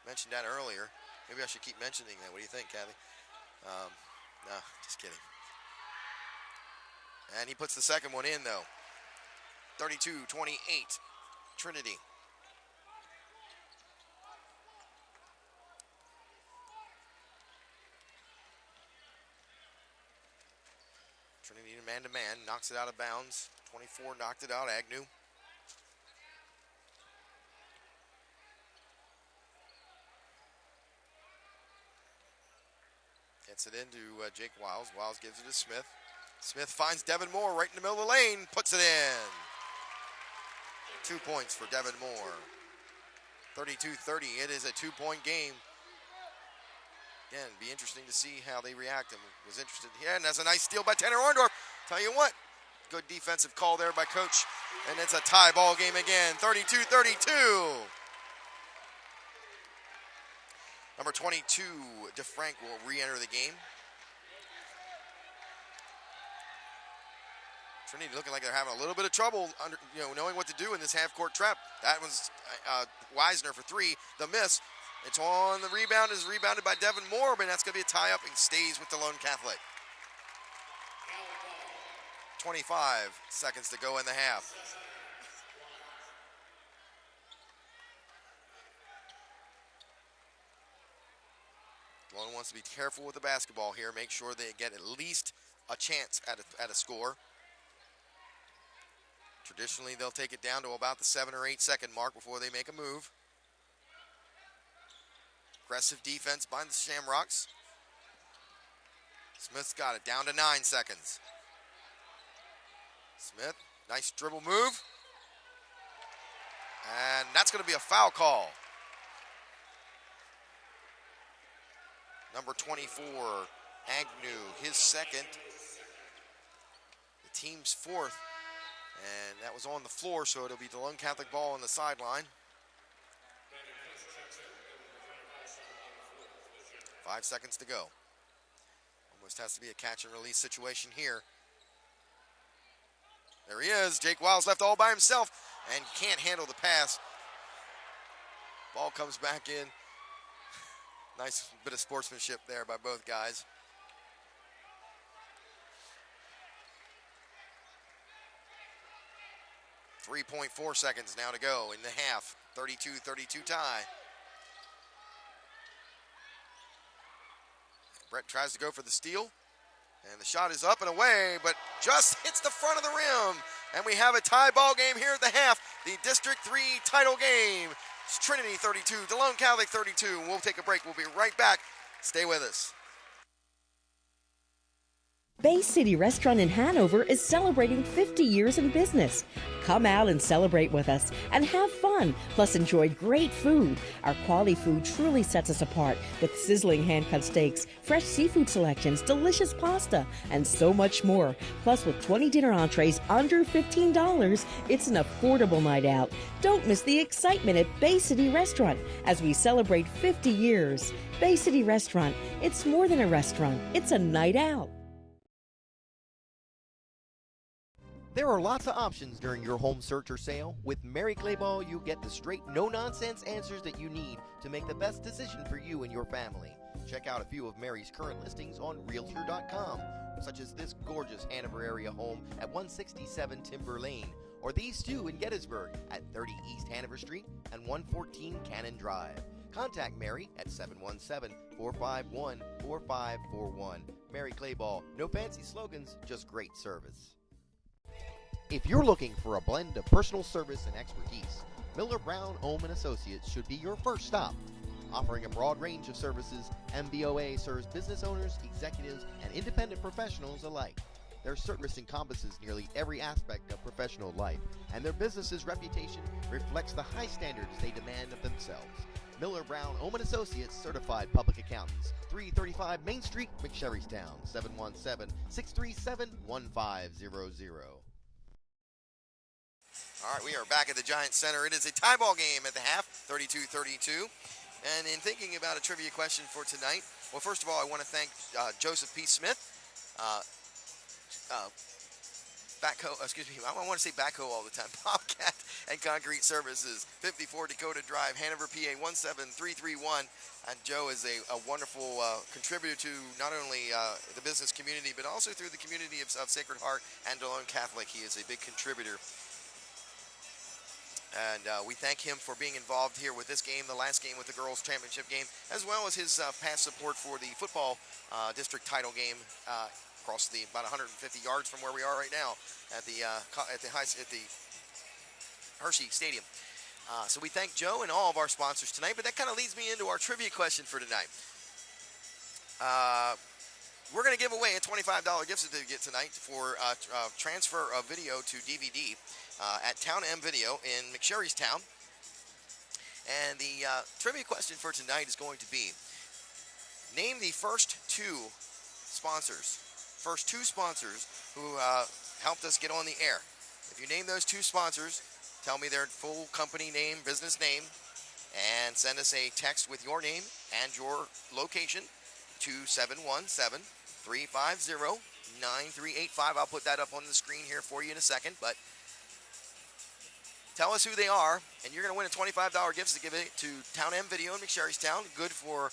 Mentioned that earlier. Maybe I should keep mentioning that. What do you think, Kathy? No, just kidding. And he puts the second one in, though. 32-28, Trinity. man-to-man, knocks it out of bounds. 24 knocked it out, Agnew. Gets it into Jake Wiles. Wiles gives it to Smith. Smith finds Devin Moore right in the middle of the lane, puts it in. 2 points for Devin Moore. 32-30, it is a 2-point game. Again, be interesting to see how they react. I was interested here, and that's a nice steal by Tanner Orndorff. Tell you what, good defensive call there by Coach, and it's a tie ball game again, 32-32. Number 22, DeFrank will re-enter the game. Trinity looking like they're having a little bit of trouble, knowing what to do in this half-court trap. That was Wisner for 3. The miss. It's on the rebound. Is rebounded by Devin Moore, but that's going to be a tie-up and stays with the Lone Catholic. 25 seconds to go in the half. Lone wants to be careful with the basketball here. Make sure they get at least a chance at a score. Traditionally, they'll take it down to about the 7 or 8 second mark before they make a move. Aggressive defense by the Shamrocks. Smith's got it down to 9 seconds. Smith, nice dribble move. And that's going to be a foul call. Number 24, Agnew, his second. The team's 4th. And that was on the floor, so it'll be the Lone Catholic ball on the sideline. 5 seconds to go. Almost has to be a catch and release situation here. There he is. Jake Wiles left all by himself and can't handle the pass. Ball comes back in. Nice bit of sportsmanship there by both guys. .4 seconds now to go in the half. 32-32 tie. Brett tries to go for the steal. And the shot is up and away, but just hits the front of the rim. And we have a tie ball game here at the half. The District 3 title game. It's Trinity 32, DeLone Catholic 32. We'll take a break. We'll be right back. Stay with us. Bay City Restaurant in Hanover is celebrating 50 years in business. Come out and celebrate with us and have fun, plus enjoy great food. Our quality food truly sets us apart with sizzling hand-cut steaks, fresh seafood selections, delicious pasta, and so much more. Plus, with 20 dinner entrees under $15, it's an affordable night out. Don't miss the excitement at Bay City Restaurant as we celebrate 50 years. Bay City Restaurant, it's more than a restaurant, it's a night out. There are lots of options during your home search or sale. With Mary Clayball, you get the straight, no-nonsense answers that you need to make the best decision for you and your family. Check out a few of Mary's current listings on Realtor.com, such as this gorgeous Hanover area home at 167 Timber Lane, or these two in Gettysburg at 30 East Hanover Street and 114 Cannon Drive. Contact Mary at 717-451-4541. Mary Clayball, no fancy slogans, just great service. If you're looking for a blend of personal service and expertise, Miller Brown Ohm & Associates should be your first stop. Offering a broad range of services, MBOA serves business owners, executives, and independent professionals alike. Their service encompasses nearly every aspect of professional life, and their business's reputation reflects the high standards they demand of themselves. Miller Brown Ohm & Associates, certified public accountants, 335 Main Street, McSherrystown, 717-637-1500. All right, we are back at the Giant Center. It is a tie ball game at the half, 32-32. And in thinking about a trivia question for tonight, well, first of all, I want to thank Joseph P. Smith, Backhoe, I want to say Backhoe all the time, Bobcat and Concrete Services, 54 Dakota Drive, Hanover, PA 17331. And Joe is a wonderful contributor to not only the business community, but also through the community of Sacred Heart and DeLone Catholic. He is a big contributor. And we thank him for being involved here with this game, the last game with the girls' championship game, as well as his past support for the football district title game across the about 150 yards from where we are right now at the Hershey Stadium. So we thank Joe and all of our sponsors tonight, but that kind of leads me into our trivia question for tonight. We're going to give away a $25 gift certificate tonight for transfer of video to DVD at Town M Video in McSherrystown. And the trivia question for tonight is going to be, name the first two sponsors who helped us get on the air. If you name those two sponsors, tell me their full company name, business name, and send us a text with your name and your location to 717-350-9385. I'll put that up on the screen here for you in a second, but tell us who they are, and you're going to win a $25 gift to give it to Town M Video in McSherrystown. Good for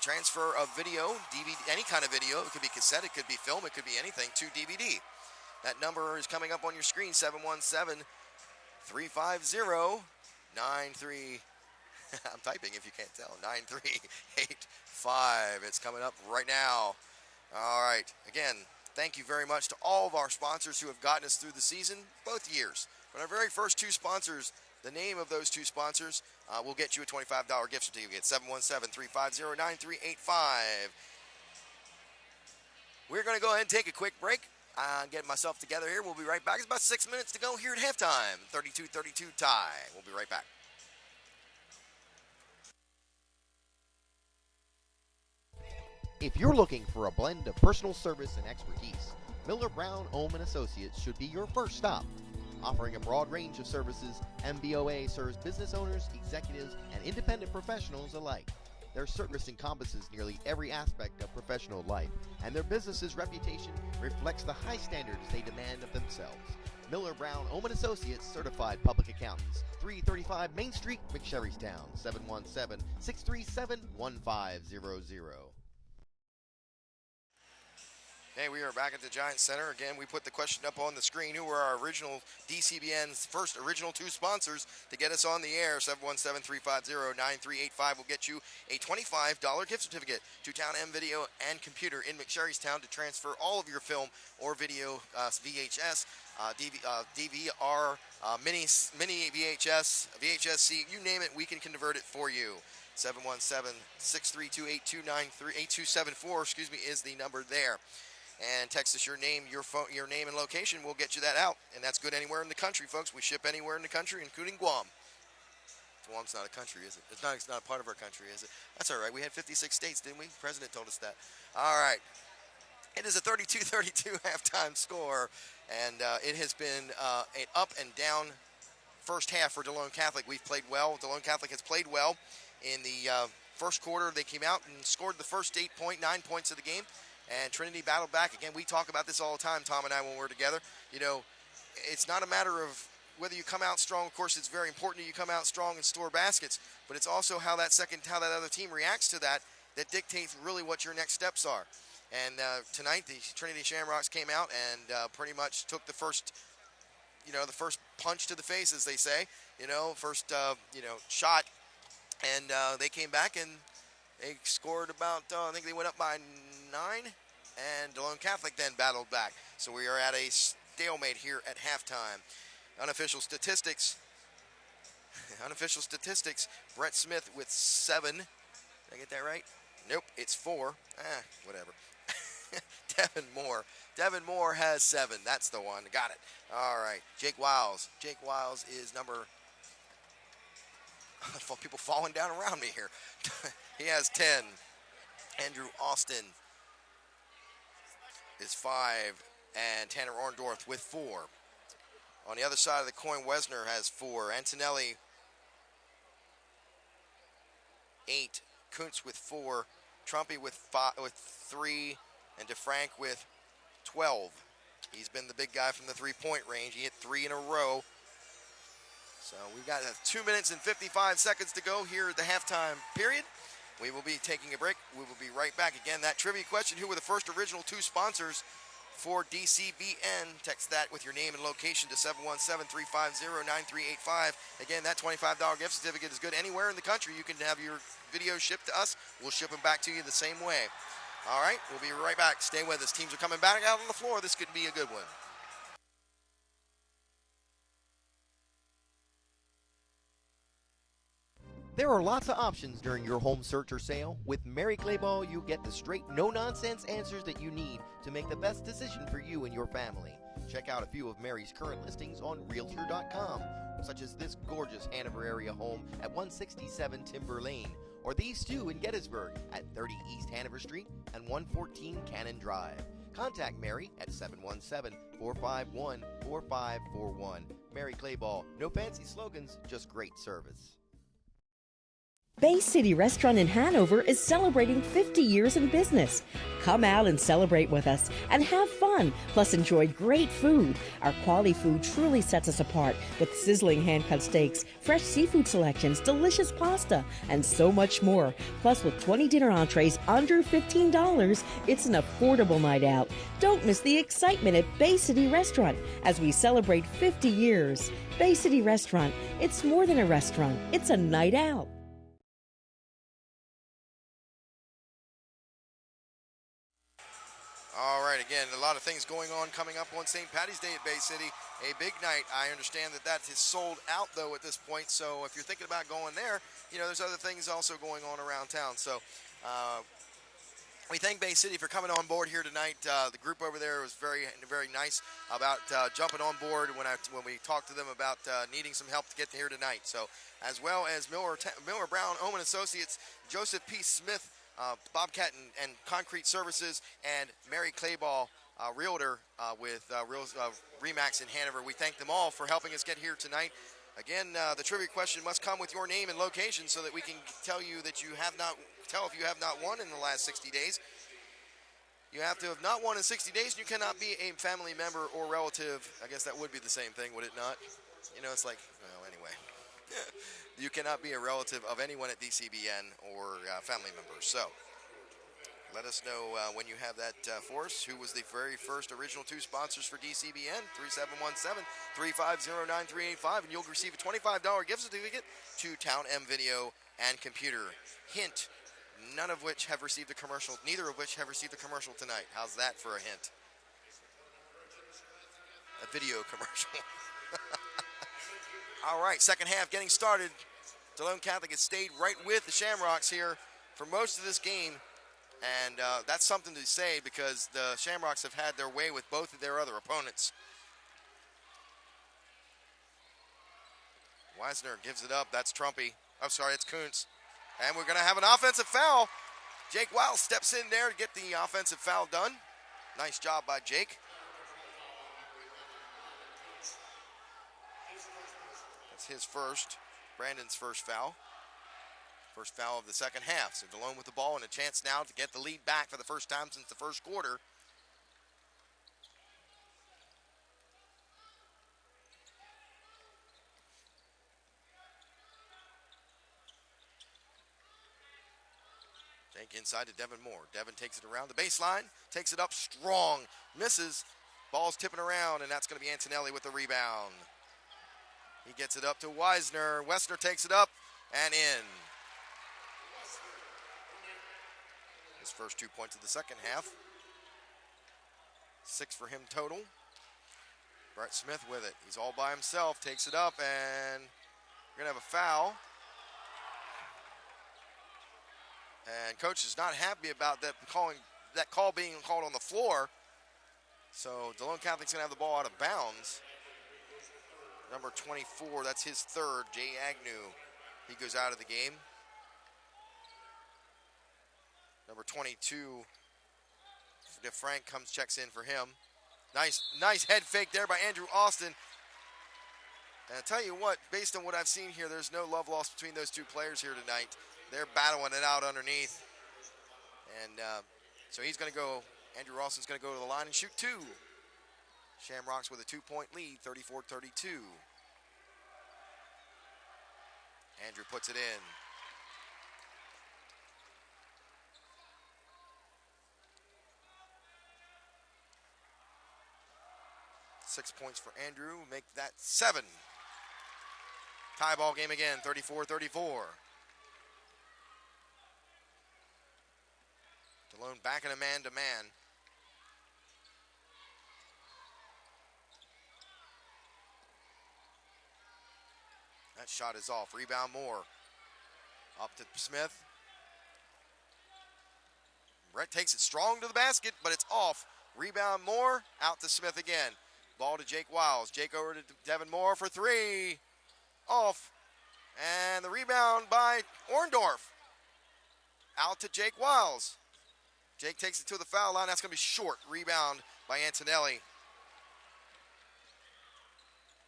transfer of video, DVD, any kind of video. It could be cassette, it could be film, it could be anything, to DVD. That number is coming up on your screen, 717-350-9385. I'm typing if you can't tell, 9385. It's coming up right now. All right, again, thank you very much to all of our sponsors who have gotten us through the season, both years. But our very first two sponsors, the name of those two sponsors will get you a $25 gift certificate, 717-350-9385. We're going to go ahead and take a quick break. Get myself together here. We'll be right back. It's about 6 minutes to go here at halftime. 32-32 tie. We'll be right back. If you're looking for a blend of personal service and expertise, Miller Brown Ohm & Associates should be your first stop. Offering a broad range of services, MBOA serves business owners, executives, and independent professionals alike. Their service encompasses nearly every aspect of professional life, and their business's reputation reflects the high standards they demand of themselves. Miller Brown Ohm & Associates, certified public accountants, 335 Main Street, McSherrystown, 717-637-1500. Hey, we are back at the Giant Center. Again, we put the question up on the screen. Who were our original DCBN's first original two sponsors to get us on the air? 717-350-9385 will get you a $25 gift certificate to Town M Video and Computer in McSherrystown to transfer all of your film or video, VHS, DVR, mini VHS, VHS-C, you name it, we can convert it for you. 717-632-8274, is the number there. And text us your name, your phone, your name and location. We'll get you that out, and that's good anywhere in the country, folks. We ship anywhere in the country, including Guam. Guam's not a country, is it? It's not a part of our country, is it? That's all right. We had 56 states, didn't we? The president told us that. All right. It is a 32-32 halftime score, and it has been an up and down first half for DeLone Catholic. We've played well. DeLone Catholic has played well. In the first quarter, they came out and scored the first 9 points of the game. And Trinity battled back. Again, we talk about this all the time, Tom and I, when we're together. You know, it's not a matter of whether you come out strong. Of course, it's very important that you come out strong and store baskets. But it's also how that other team reacts to that dictates really what your next steps are. And tonight, the Trinity Shamrocks came out and pretty much took the first punch to the face, as they say. First shot. And they came back and they scored about, I think they went up by 9, and DeLone Catholic then battled back. So we are at a stalemate here at halftime. Unofficial statistics, Brett Smith with 7. Did I get that right? Nope, it's 4. Whatever. Devin Moore has 7. That's the one. Got it. All right. Jake Wiles is number... people falling down around me here. He has 10. Andrew Austin is 5, and Tanner Orndorff with 4. On the other side of the coin, Wesner has 4. Antonelli, 8. Kuntz with 4. Trumpy with 3, and DeFrank with 12. He's been the big guy from the three-point range. He hit 3 in a row. So we've got 2 minutes and 55 seconds to go here at the halftime period. We will be taking a break. We will be right back. Again, that trivia question, who were the first original two sponsors for DCBN? Text that with your name and location to 717-350-9385. Again, that $25 gift certificate is good anywhere in the country. You can have your videos shipped to us. We'll ship them back to you the same way. All right, we'll be right back. Stay with us. Teams are coming back out on the floor. This could be a good one. There are lots of options during your home search or sale. With Mary Clay Ball, you get the straight, no-nonsense answers that you need to make the best decision for you and your family. Check out a few of Mary's current listings on Realtor.com, such as this gorgeous Hanover area home at 167 Timber Lane, or these two in Gettysburg at 30 East Hanover Street and 114 Cannon Drive. Contact Mary at 717-451-4541. Mary Clay Ball, no fancy slogans, just great service. Bay City Restaurant in Hanover is celebrating 50 years in business. Come out and celebrate with us and have fun, plus enjoy great food. Our quality food truly sets us apart with sizzling hand-cut steaks, fresh seafood selections, delicious pasta, and so much more. Plus, with 20 dinner entrees under $15, it's an affordable night out. Don't miss the excitement at Bay City Restaurant as we celebrate 50 years. Bay City Restaurant, it's more than a restaurant, it's a night out. All right, again, a lot of things going on coming up on St. Patty's Day at Bay City. A big night. I understand that is sold out, though, at this point. So if you're thinking about going there, you know, there's other things also going on around town. So we thank Bay City for coming on board here tonight. The group over there was very, very nice about jumping on board when we talked to them about needing some help to get here tonight. So as well as Miller Brown, Oman Associates, Joseph P. Smith, Bobcat and Concrete Services, and Mary Clayball, Realtor with Remax in Hanover. We thank them all for helping us get here tonight. Again, the trivia question must come with your name and location so that we can tell you that you have not if you have not won in the last 60 days. You have to have not won in 60 days, and you cannot be a family member or relative. I guess that would be the same thing, would it not? You know, it's like, well, anyway. You cannot be a relative of anyone at DCBN or family members. So let us know when you have that for us. Who was the very first original two sponsors for DCBN? 3717-350-9385, and you'll receive a $25 gift certificate to Town M Video and Computer. Hint, neither of which have received a commercial tonight. How's that for a hint? A video commercial. All right, second half getting started. DeLone Catholic has stayed right with the Shamrocks here for most of this game. And that's something to say because the Shamrocks have had their way with both of their other opponents. Weisner gives it up. That's Trumpy. I'm sorry, it's Kuntz. And we're going to have an offensive foul. Jake Wiles steps in there to get the offensive foul done. Nice job by Jake. His first, Brandon's first foul. First foul of the second half. So DeLone with the ball and a chance now to get the lead back for the first time since the first quarter. Jake inside to Devin Moore. Devin takes it around the baseline, takes it up strong, misses. Ball's tipping around, and that's going to be Antonelli with the rebound. He gets it up to Weisner. Wessner takes it up and in. His first 2 points of the second half. 6 for him total. Brett Smith with it. He's all by himself. Takes it up, and we're going to have a foul. And coach is not happy about that call being called on the floor. So DeLone Catholic's going to have the ball out of bounds. Number 24, that's his third, Jay Agnew. He goes out of the game. Number 22, DeFrank checks in for him. Nice head fake there by Andrew Austin. And I tell you what, based on what I've seen here, there's no love lost between those two players here tonight. They're battling it out underneath. And so he's going to go, Andrew Austin's going to go to the line and shoot two. Shamrocks with a 2-point lead, 34-32. Andrew puts it in. Six points for Andrew, make that 7. Tie ball game again, 34-34. DeLone back in a man-to-man. That shot is off. Rebound Moore. Up to Smith. Brett takes it strong to the basket, but it's off. Rebound Moore. Out to Smith again. Ball to Jake Wiles. Jake over to Devin Moore for three. Off. And the rebound by Orndorff. Out to Jake Wiles. Jake takes it to the foul line. That's going to be short. Rebound by Antonelli.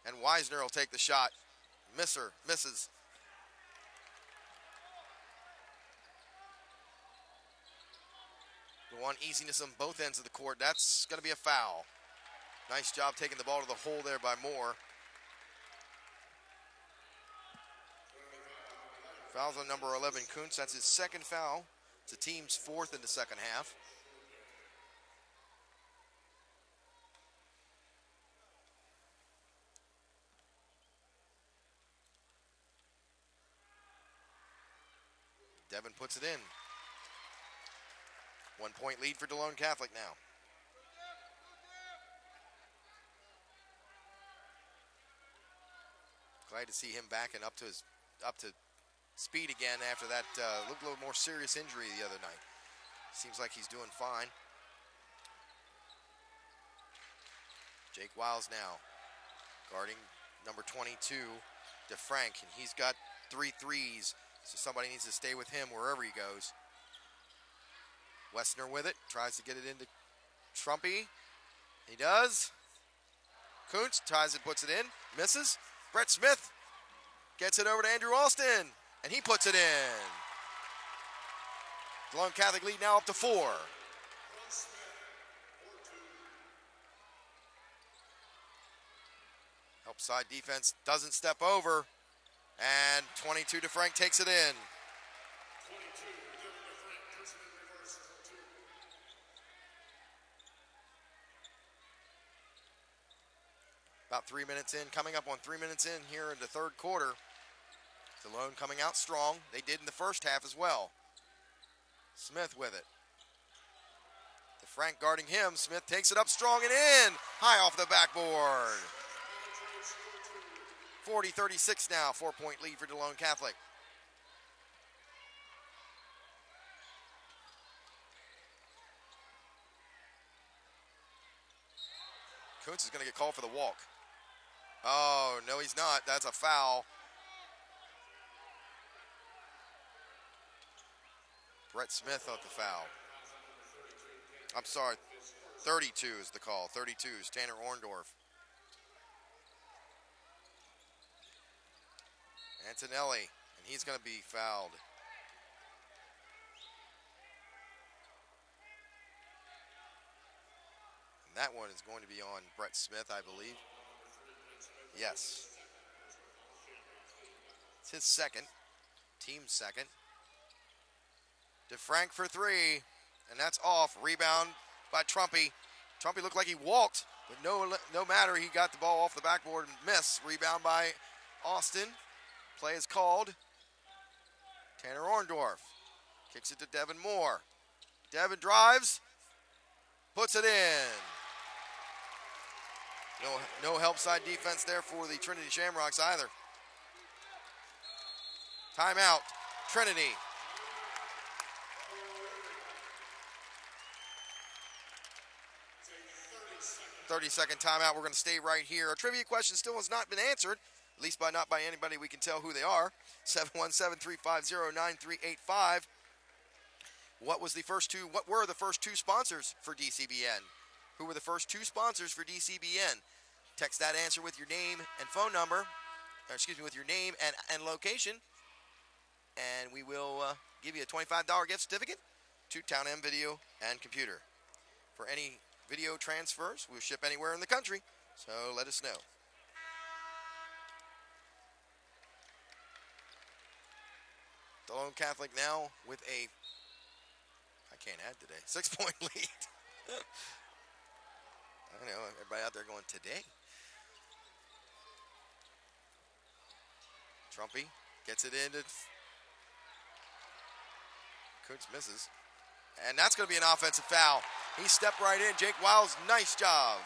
And Weisner will take the shot. Misses. We want easiness on both ends of the court. That's going to be a foul. Nice job taking the ball to the hole there by Moore. Fouls on number 11, Kuntz. That's his second foul. It's the team's fourth in the second half. Devin puts it in. 1 point lead for DeLone Catholic now. Glad to see him back and up to speed again after that looked a little more serious injury the other night. Seems like he's doing fine. Jake Wiles now guarding number 22, DeFrank, and he's got 3 threes, so somebody needs to stay with him wherever he goes. Wessner with it, tries to get it into Trumpy. He does. Kuntz tries it, puts it in, misses. Brett Smith gets it over to Andrew Alston, and he puts it in. DeLone Catholic lead now up to 4. Help side defense doesn't step over, and 22 DeFrank takes it in. About 3 minutes in, coming up on 3 minutes in here in the third quarter. DeLone coming out strong. They did in the first half as well. Smith with it. DeFrank guarding him. Smith takes it up strong and in. High off the backboard. 40-36 now. 4 point lead for DeLone Catholic. Kuntz is going to get called for the walk. Oh, no, he's not. That's a foul. Brett Smith on the foul. I'm sorry. 32 is the call. 32 is Tanner Orndorff. Antonelli, and he's going to be fouled. And that one is going to be on Brett Smith, I believe. Yes. It's his second. Team's second. DeFrank for 3, and that's off. Rebound by Trumpy. Trumpy looked like he walked, but no matter. He got the ball off the backboard and missed. Rebound by Austin. Play is called. Tanner Orndorff kicks it to Devin Moore. Devin drives, puts it in. No help side defense there for the Trinity Shamrocks either. Timeout, Trinity. 30-second timeout. We're going to stay right here. Our trivia question still has not been answered, at least not by anybody we can tell who they are. 717-350-9385. What were the first two sponsors for DCBN? Who were the first 2 sponsors for DCBN? Text that answer with your name and phone number, with your name and location, and we will give you a $25 gift certificate to Town M Video and Computer. For any video transfers, we'll ship anywhere in the country, so let us know. DeLone Catholic now with a, I can't add today, 6 point lead. I know, everybody out there going today. Trumpy gets it in. Kuntz misses. And that's going to be an offensive foul. He stepped right in. Jake Wiles, nice job.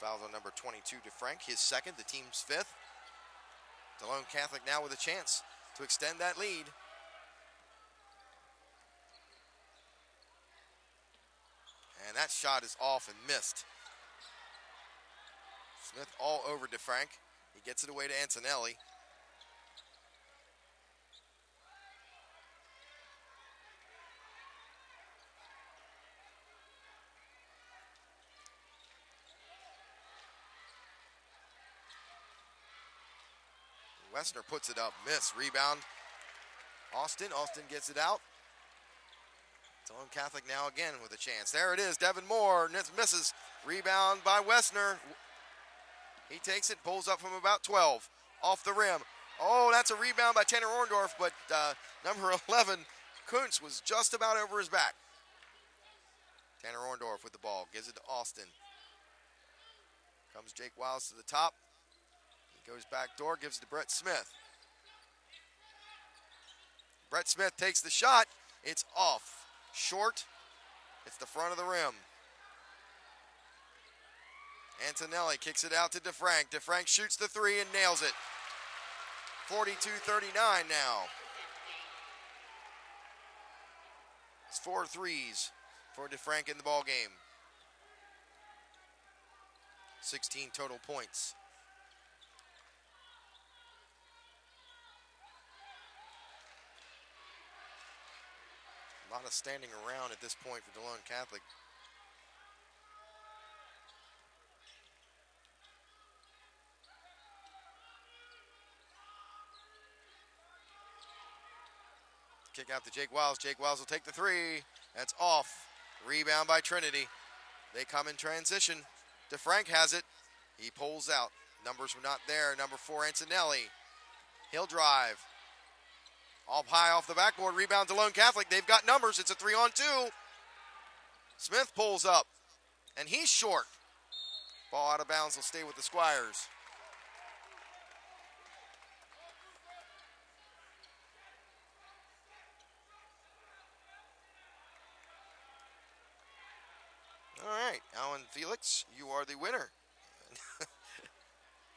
Fouls on number 22, DeFrank, his second, the team's fifth. DeLone Catholic now with a chance to extend that lead. And that shot is off and missed. Smith all over DeFrank. He gets it away to Antonelli. Wessner puts it up, miss, rebound. Austin gets it out. DeLone Catholic now again with a chance. There it is, Devin Moore misses. Rebound by Wessner. He takes it, pulls up from about 12. Off the rim. Oh, that's a rebound by Tanner Orndorff, but number 11, Kuntz, was just about over his back. Tanner Orndorff with the ball, gives it to Austin. Comes Jake Wiles to the top. He goes back door, gives it to Brett Smith. Brett Smith takes the shot. It's off. Short. It's the front of the rim. Antonelli kicks it out to DeFrank. DeFrank shoots the three and nails it. 42-39 now. It's 4 threes for DeFrank in the ball game. 16 total points. A lot of standing around at this point for DeLone Catholic. Kick out to Jake Wiles. Jake Wiles will take the three. That's off. Rebound by Trinity. They come in transition. DeFrank has it. He pulls out. Numbers were not there. Number 4, Antonelli. He'll drive. All high off the backboard. Rebound to DeLone Catholic. They've got numbers. It's a 3-on-2. Smith pulls up. And he's short. Ball out of bounds. Will stay with the Squires. All right, Alan Felix, you are the winner.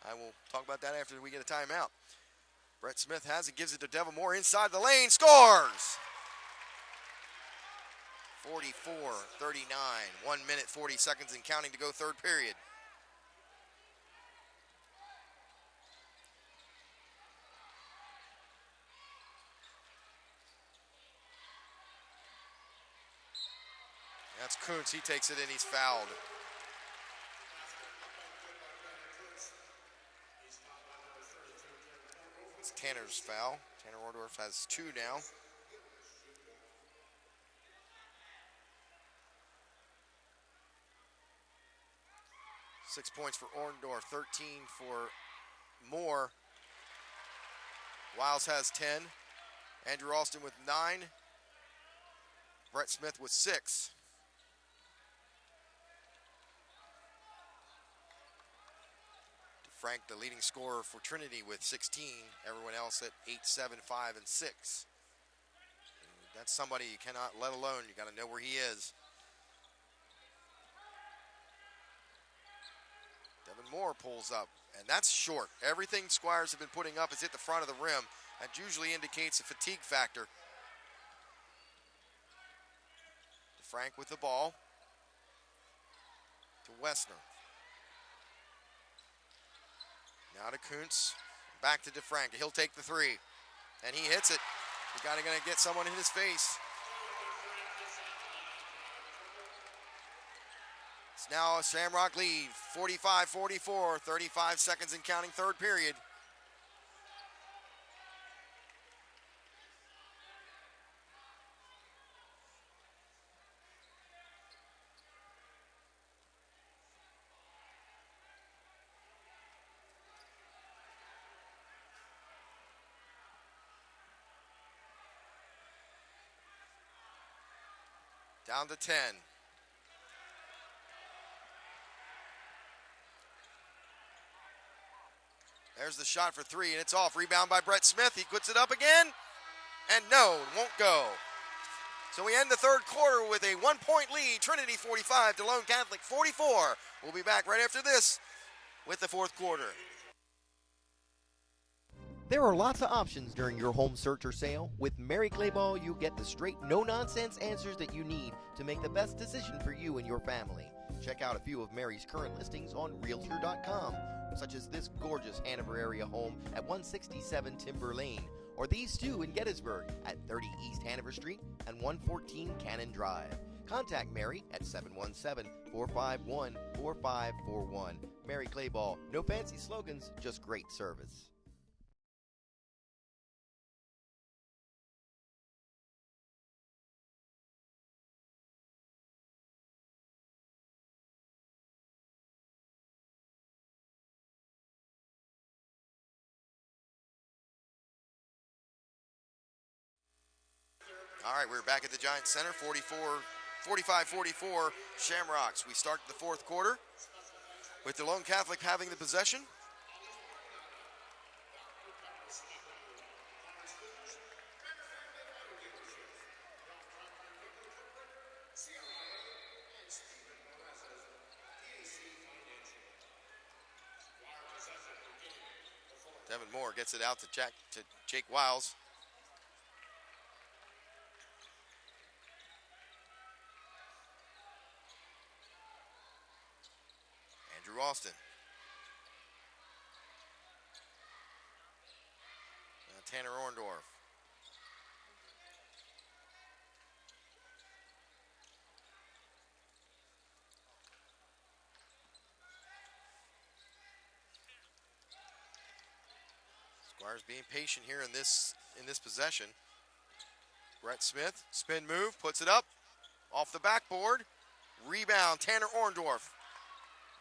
I will talk about that after we get a timeout. Brett Smith has it, gives it to Devin Moore inside the lane, scores! 44-39, 1 minute, 40 seconds and counting to go third period. That's Kuntz, he takes it in, he's fouled. It's Tanner's foul. Tanner Orndorff has 2 now. Six points for Orndorff, 13 for Moore. Wiles has 10. Andrew Austin with 9. Brett Smith with 6. Frank, the leading scorer for Trinity with 16. Everyone else at 8, 7, 5, and 6. And that's somebody you cannot let alone. You got to know where he is. Devin Moore pulls up, and that's short. Everything Squires have been putting up is at the front of the rim. That usually indicates a fatigue factor. Frank with the ball to Wessner. Now to Kuntz, back to DeFrank. He'll take the three, and he hits it. He's gonna get someone in his face. It's now a Shamrock lead, 45-44, 35 seconds and counting, third period. Down to 10. There's the shot for three, and it's off. Rebound by Brett Smith. He puts it up again, and no, won't go. So we end the third quarter with a 1-point lead. Trinity 45, DeLone Catholic 44. We'll be back right after this with the fourth quarter. There are lots of options during your home search or sale. With Mary Clayball, you get the straight, no-nonsense answers that you need to make the best decision for you and your family. Check out a few of Mary's current listings on Realtor.com, such as this gorgeous Hanover area home at 167 Timber Lane, or these two in Gettysburg at 30 East Hanover Street and 114 Cannon Drive. Contact Mary at 717-451-4541. Mary Clayball, no fancy slogans, just great service. All right, we're back at the Giants Center, 45-44 Shamrocks. We start the fourth quarter with DeLone Catholic having the possession. Devin Moore gets it out to Jake Wiles. Andrew Austin. Tanner Orndorff. Squires being patient here in this possession. Brett Smith, spin move, puts it up, off the backboard. Rebound, Tanner Orndorff.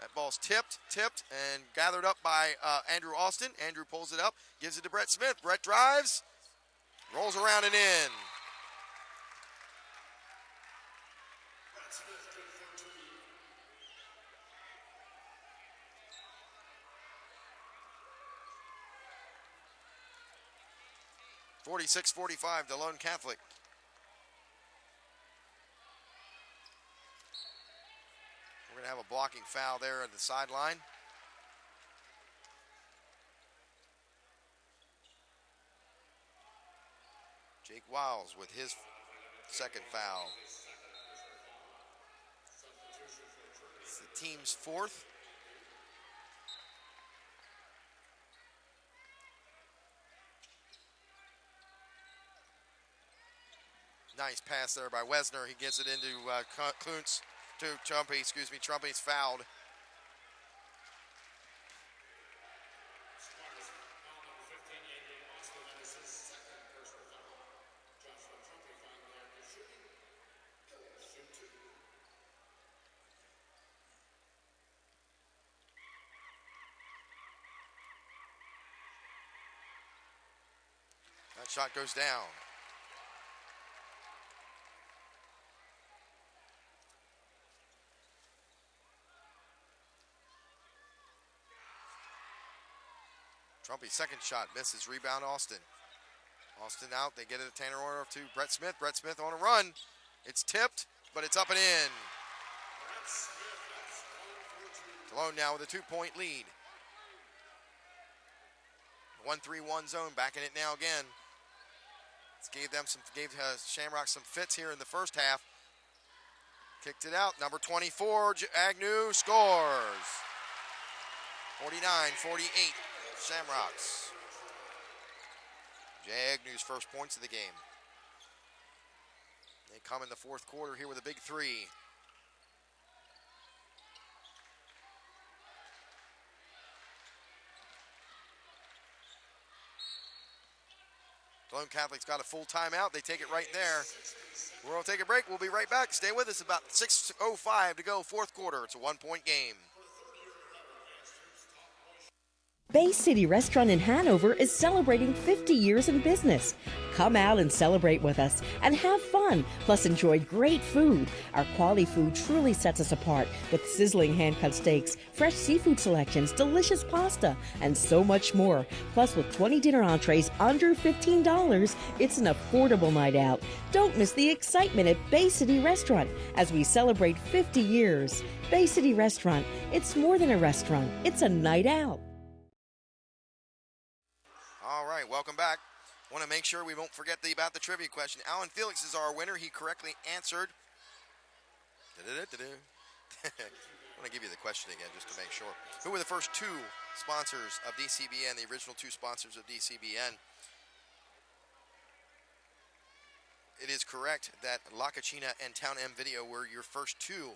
That ball's tipped, and gathered up by Andrew Austin. Andrew pulls it up, gives it to Brett Smith. Brett drives, rolls around and in. (46-45) DeLone Catholic. We're going to have a blocking foul there at the sideline. Jake Wiles with his second foul. It's the team's fourth. Nice pass there by Wesner. He gets it into Kuntz. To Trumpy, Trumpy's fouled. That shot goes down. Trumpy's second shot misses. Rebound Austin. Austin out. They get it to Tanner Orndorff to Brett Smith. Brett Smith on a run. It's tipped, but it's up and in. DeLone now with a 2-point lead. 1-3-1 zone. Back in it now again. Gave Shamrock some fits here in the first half. Kicked it out. Number 24, Agnew scores. 49-48. Shamrocks. Jay Agnew's first points of the game. They come in the fourth quarter here with a big three. DeLone Catholic's got a full timeout. They take it right there. We're going to take a break. We'll be right back. Stay with us. About 6:05 to go, fourth quarter. It's a 1-point game. Bay City Restaurant in Hanover is celebrating 50 years in business. Come out and celebrate with us and have fun, plus enjoy great food. Our quality food truly sets us apart with sizzling hand-cut steaks, fresh seafood selections, delicious pasta, and so much more. Plus, with 20 dinner entrees under $15, it's an affordable night out. Don't miss the excitement at Bay City Restaurant as we celebrate 50 years. Bay City Restaurant, it's more than a restaurant, it's a night out. All right, welcome back. Want to make sure we won't forget about the trivia question. Alan Felix is our winner. He correctly answered. I want to give you the question again just to make sure. Who were the first two sponsors of DCBN, the original two sponsors of DCBN? It is correct that La Cocina and Town M Video were your first two.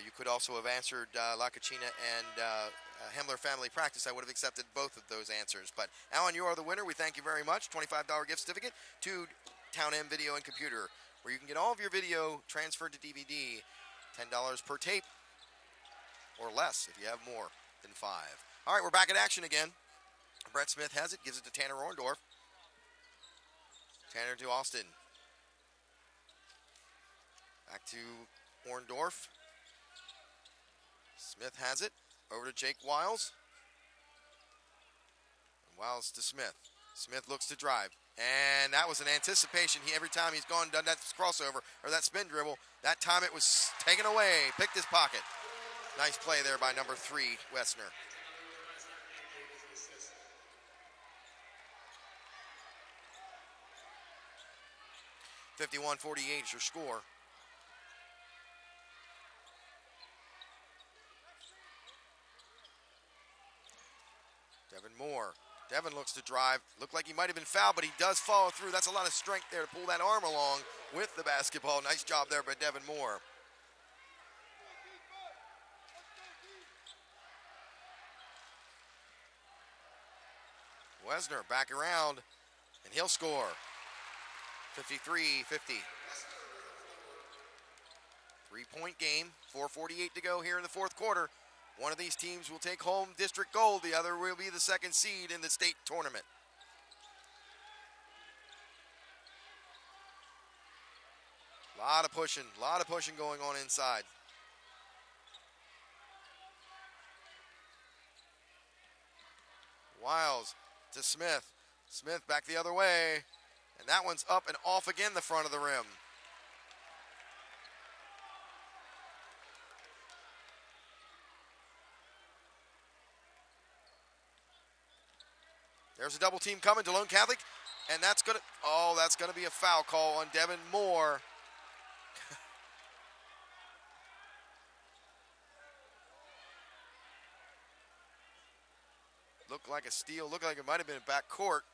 You could also have answered La Cocina and Hemler Family Practice. I would have accepted both of those answers. But Alan, you are the winner. We thank you very much. $25 gift certificate to Town M Video and Computer, where you can get all of your video transferred to DVD. $10 per tape or less if you have more than 5. All right, we're back in action again. Brett Smith has it, gives it to Tanner Orndorff. Tanner to Austin. Back to Orndorff. Smith has it. Over to Jake Wiles. Wiles to Smith. Smith looks to drive. And that was an anticipation. Every time he's gone done that crossover or that spin dribble, that time it was taken away. Picked his pocket. Nice play there by number 3, Wessner. $51-48 is your score. Devin Moore. Devin looks to drive. Looked like he might have been fouled, but he does follow through. That's a lot of strength there to pull that arm along with the basketball. Nice job there by Devin Moore. Wessner back around, and he'll score. 53-50. 3-point game. 4:48 to go here in the fourth quarter. One of these teams will take home district gold. The other will be the second seed in the state tournament. A lot of pushing going on inside. Wiles to Smith. Smith back the other way. And that one's up and off again the front of the rim. There's a double team coming, DeLone Catholic, and that's gonna be a foul call on Devin Moore. Looked like a steal, looked like it might have been a back court.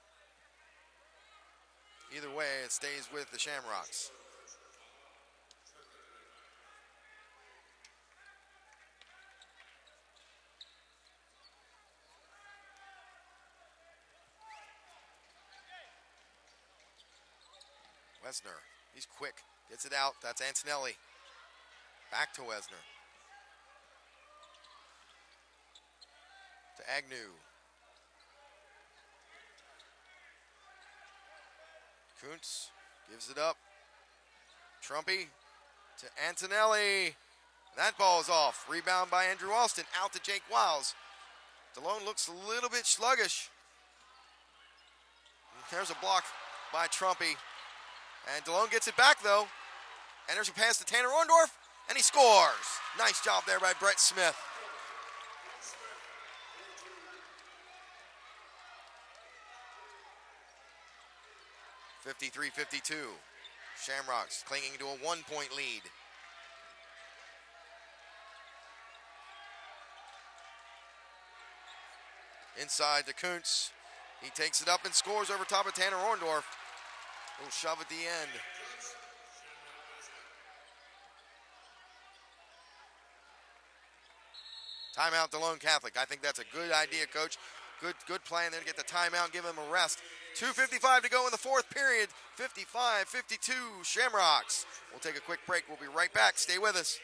Either way, it stays with the Shamrocks. Wessner, he's quick, gets it out, that's Antonelli. Back to Wessner. To Agnew. Kuntz gives it up. Trumpy to Antonelli. That ball is off. Rebound by Andrew Alston, out to Jake Wiles. DeLone looks a little bit sluggish. There's a block by Trumpy. And DeLone gets it back, though. And there's a pass to Tanner Orndorff, and he scores. Nice job there by Brett Smith. $53-52. Shamrocks clinging to a 1-point lead. Inside to Kuntz. He takes it up and scores over top of Tanner Orndorff. Little shove at the end. Timeout DeLone Catholic. I think that's a good idea, Coach. Good plan there to get the timeout, give him a rest. 2:55 to go in the fourth period. 55-52 Shamrocks. We'll take a quick break. We'll be right back. Stay with us.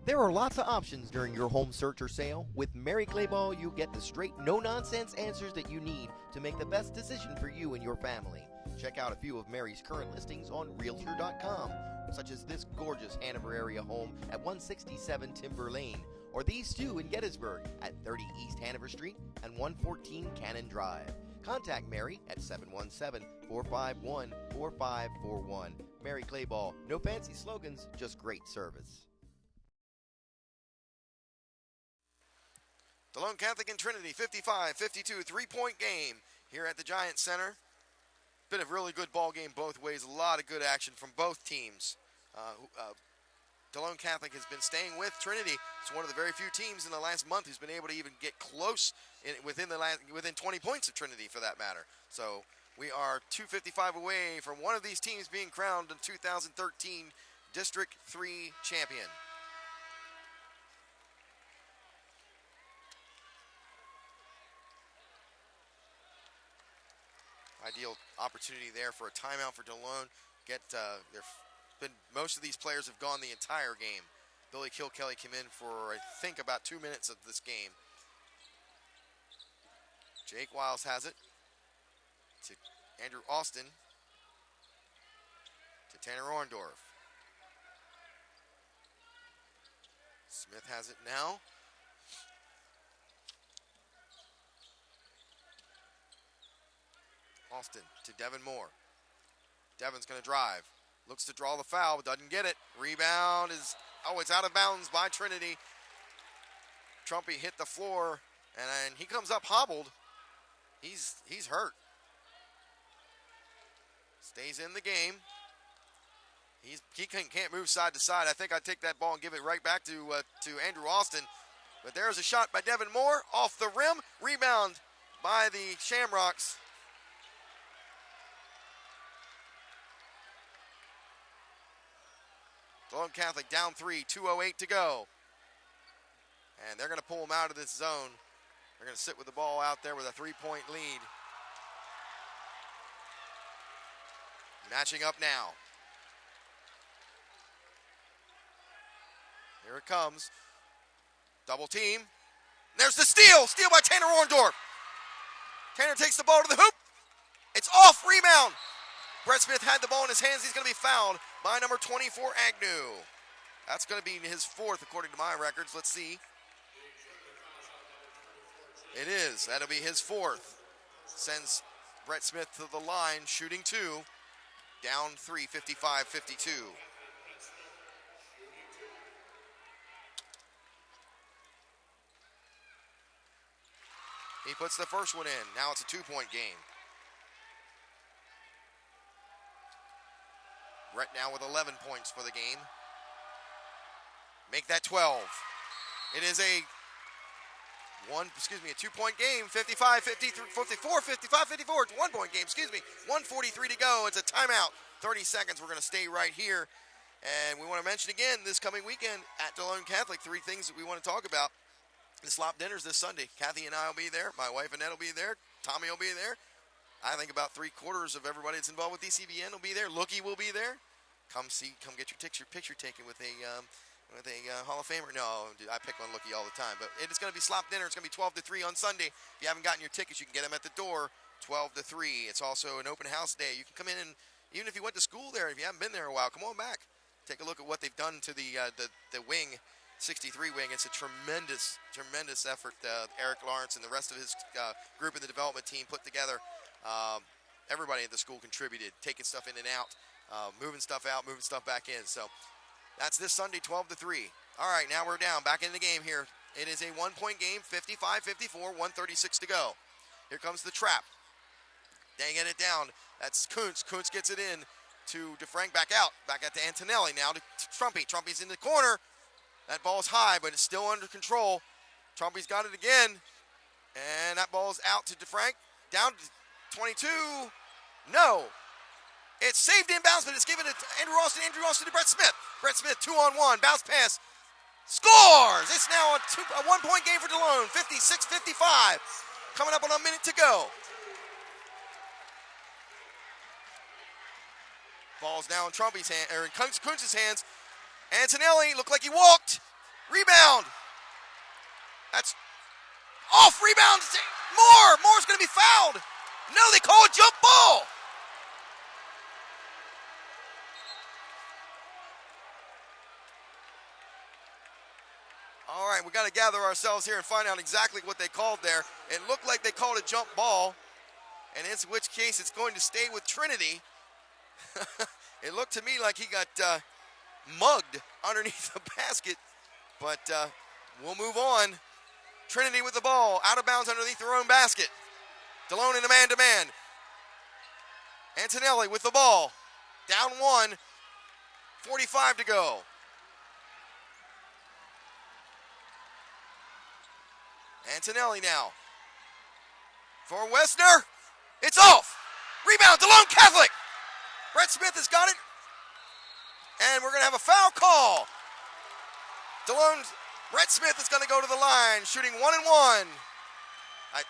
There are lots of options during your home search or sale. With Mary Clayball, you get the straight, no-nonsense answers that you need to make the best decision for you and your family. Check out a few of Mary's current listings on Realtor.com, such as this gorgeous Hanover area home at 167 Timber Lane, or these two in Gettysburg at 30 East Hanover Street and 114 Cannon Drive. Contact Mary at 717-451-4541. Mary Clayball, no fancy slogans, just great service. DeLone Catholic and Trinity, 55-52, three-point game here at the Giant Center. Been a really good ball game both ways. A lot of good action from both teams. DeLone Catholic has been staying with Trinity. It's one of the very few teams in the last month who's been able to even get close within 20 points of Trinity, for that matter. So we are 2:55 away from one of these teams being crowned the 2013 District 3 champion. Ideal opportunity there for a timeout for DeLone. Most of these players have gone the entire game. Billy Kilkelly came in for, I think, about 2 minutes of this game. Jake Wiles has it to Andrew Austin, to Tanner Orndorff. Smith has it now. Austin to Devin Moore. Devin's going to drive. Looks to draw the foul, but doesn't get it. Rebound is, it's out of bounds by Trinity. Trumpy hit the floor, and he comes up hobbled. He's hurt. Stays in the game. He can't move side to side. I think I'd take that ball and give it right back to Andrew Austin. But there's a shot by Devin Moore off the rim. Rebound by the Shamrocks. DeLone Catholic down 3, 2:08 to go. And they're going to pull them out of this zone. They're going to sit with the ball out there with a 3-point lead. Matching up now. Here it comes. Double team. There's the steal. Steal by Tanner Orndorff. Tanner takes the ball to the hoop. It's off. Rebound. Brett Smith had the ball in his hands. He's going to be fouled by number 24, Agnew. That's going to be his fourth, according to my records. Let's see. It is. That'll be his fourth. Sends Brett Smith to the line, shooting two. Down 3, 55-52. He puts the first one in. Now it's a 2-point game. Brett now with 11 points for the game. Make that 12. It is a 2-point game. 55-54. It's a 1-point game, 1:43 to go. It's a timeout. 30 seconds. We're going to stay right here. And we want to mention again, this coming weekend at DeLone Catholic, 3 things that we want to talk about. The slop dinners this Sunday. Kathy and I will be there. My wife Annette will be there. Tommy will be there. I think about 3/4 of everybody that's involved with DCBN will be there. Lookie will be there. Come get your picture taken with a Hall of Famer. No, I pick on Lookie all the time. But it is going to be slop dinner. It's going to be 12 to 3 on Sunday. If you haven't gotten your tickets, you can get them at the door. 12 to 3. It's also an open house day. You can come in, and even if you went to school there, if you haven't been there a while, come on back. Take a look at what they've done to the wing. 63 wing. It's a tremendous effort. Eric Lawrence and the rest of his group in the development team put together. Everybody at the school contributed, taking stuff in and out, moving stuff out, moving stuff back in. So that's this Sunday, 12 to 3. All right, now we're down back in the game here. It is a 1-point game, 55-54, 1:36 to go. Here comes the trap. They get it down. That's Kuntz. Kuntz gets it in to DeFrank, back at to Antonelli. Now to Trumpy. Trumpy's in the corner. That ball's high, but it's still under control. Trumpy's got it again. And that ball's out to DeFrank. Down to 22. No. It's saved inbounds, but it's given to Andrew Austin. Andrew Austin to Brett Smith. Brett Smith, 2-on-1. Bounce pass. Scores! It's now a 1-point game for DeLone. 56-55. Coming up on a minute to go. Ball's now in Trumpy's hand, or in Kuntz's hands. Antonelli looked like he walked. Rebound. That's off. Rebound. Moore's going to be fouled. No, they call a jump ball. All right, we got to gather ourselves here and find out exactly what they called there. It looked like they called a jump ball, and in which case it's going to stay with Trinity. It looked to me like he got mugged underneath the basket, but we'll move on. Trinity with the ball, out of bounds underneath their own basket. Delone in a man-to-man. Antonelli with the ball, down 1, 45 to go. Antonelli now. For Wessner, it's off. Rebound, Delone Catholic. Brett Smith has got it. And we're going to have a foul call. Brett Smith is going to go to the line, shooting 1 and 1.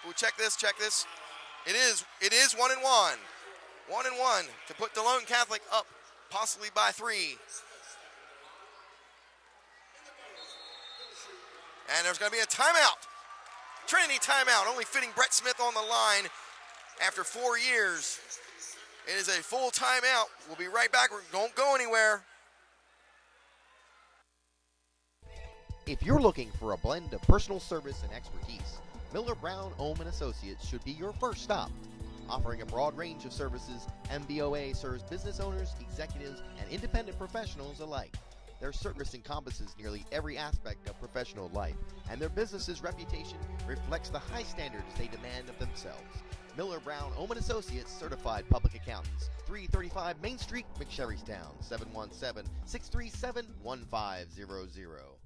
We'll check this. It is 1 and 1. 1 and 1 to put Delone Catholic up, possibly by 3. And there's going to be a timeout. Trinity timeout, only fitting Brett Smith on the line after 4 years. It is a full timeout. We'll be right back. Don't go anywhere. If you're looking for a blend of personal service and expertise, Miller Brown Ohm & Associates should be your first stop. Offering a broad range of services, MBOA serves business owners, executives, and independent professionals alike. Their service encompasses nearly every aspect of professional life, and their business's reputation reflects the high standards they demand of themselves. Miller Brown Ohm & Associates Certified Public Accountants, 335 Main Street, McSherrystown, 717-637-1500.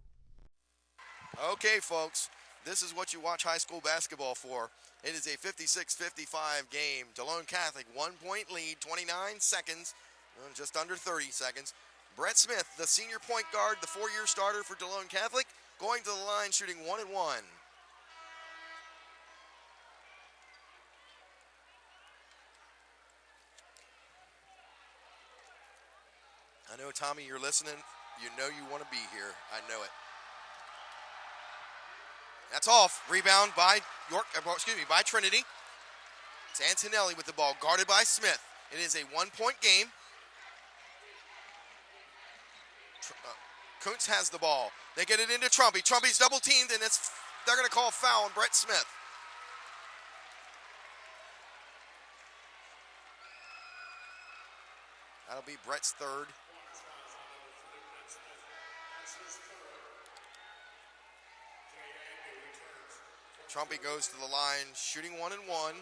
Okay, folks, this is what you watch high school basketball for. It is a 56-55 game. Delone Catholic, 1-point lead, 29 seconds, just under 30 seconds. Brett Smith, the senior point guard, the 4-year starter for Delone Catholic, going to the line shooting 1 and 1. I know, Tommy, you're listening. You know you want to be here. I know it. That's off. Rebound by by Trinity. It's Antonelli with the ball, guarded by Smith. It is a 1-point game. Kuntz has the ball. They get it into Trumpy. Trumpy's double teamed, and they're going to call a foul on Brett Smith. That'll be Brett's third. Trumpy goes to the line, shooting 1 and 1.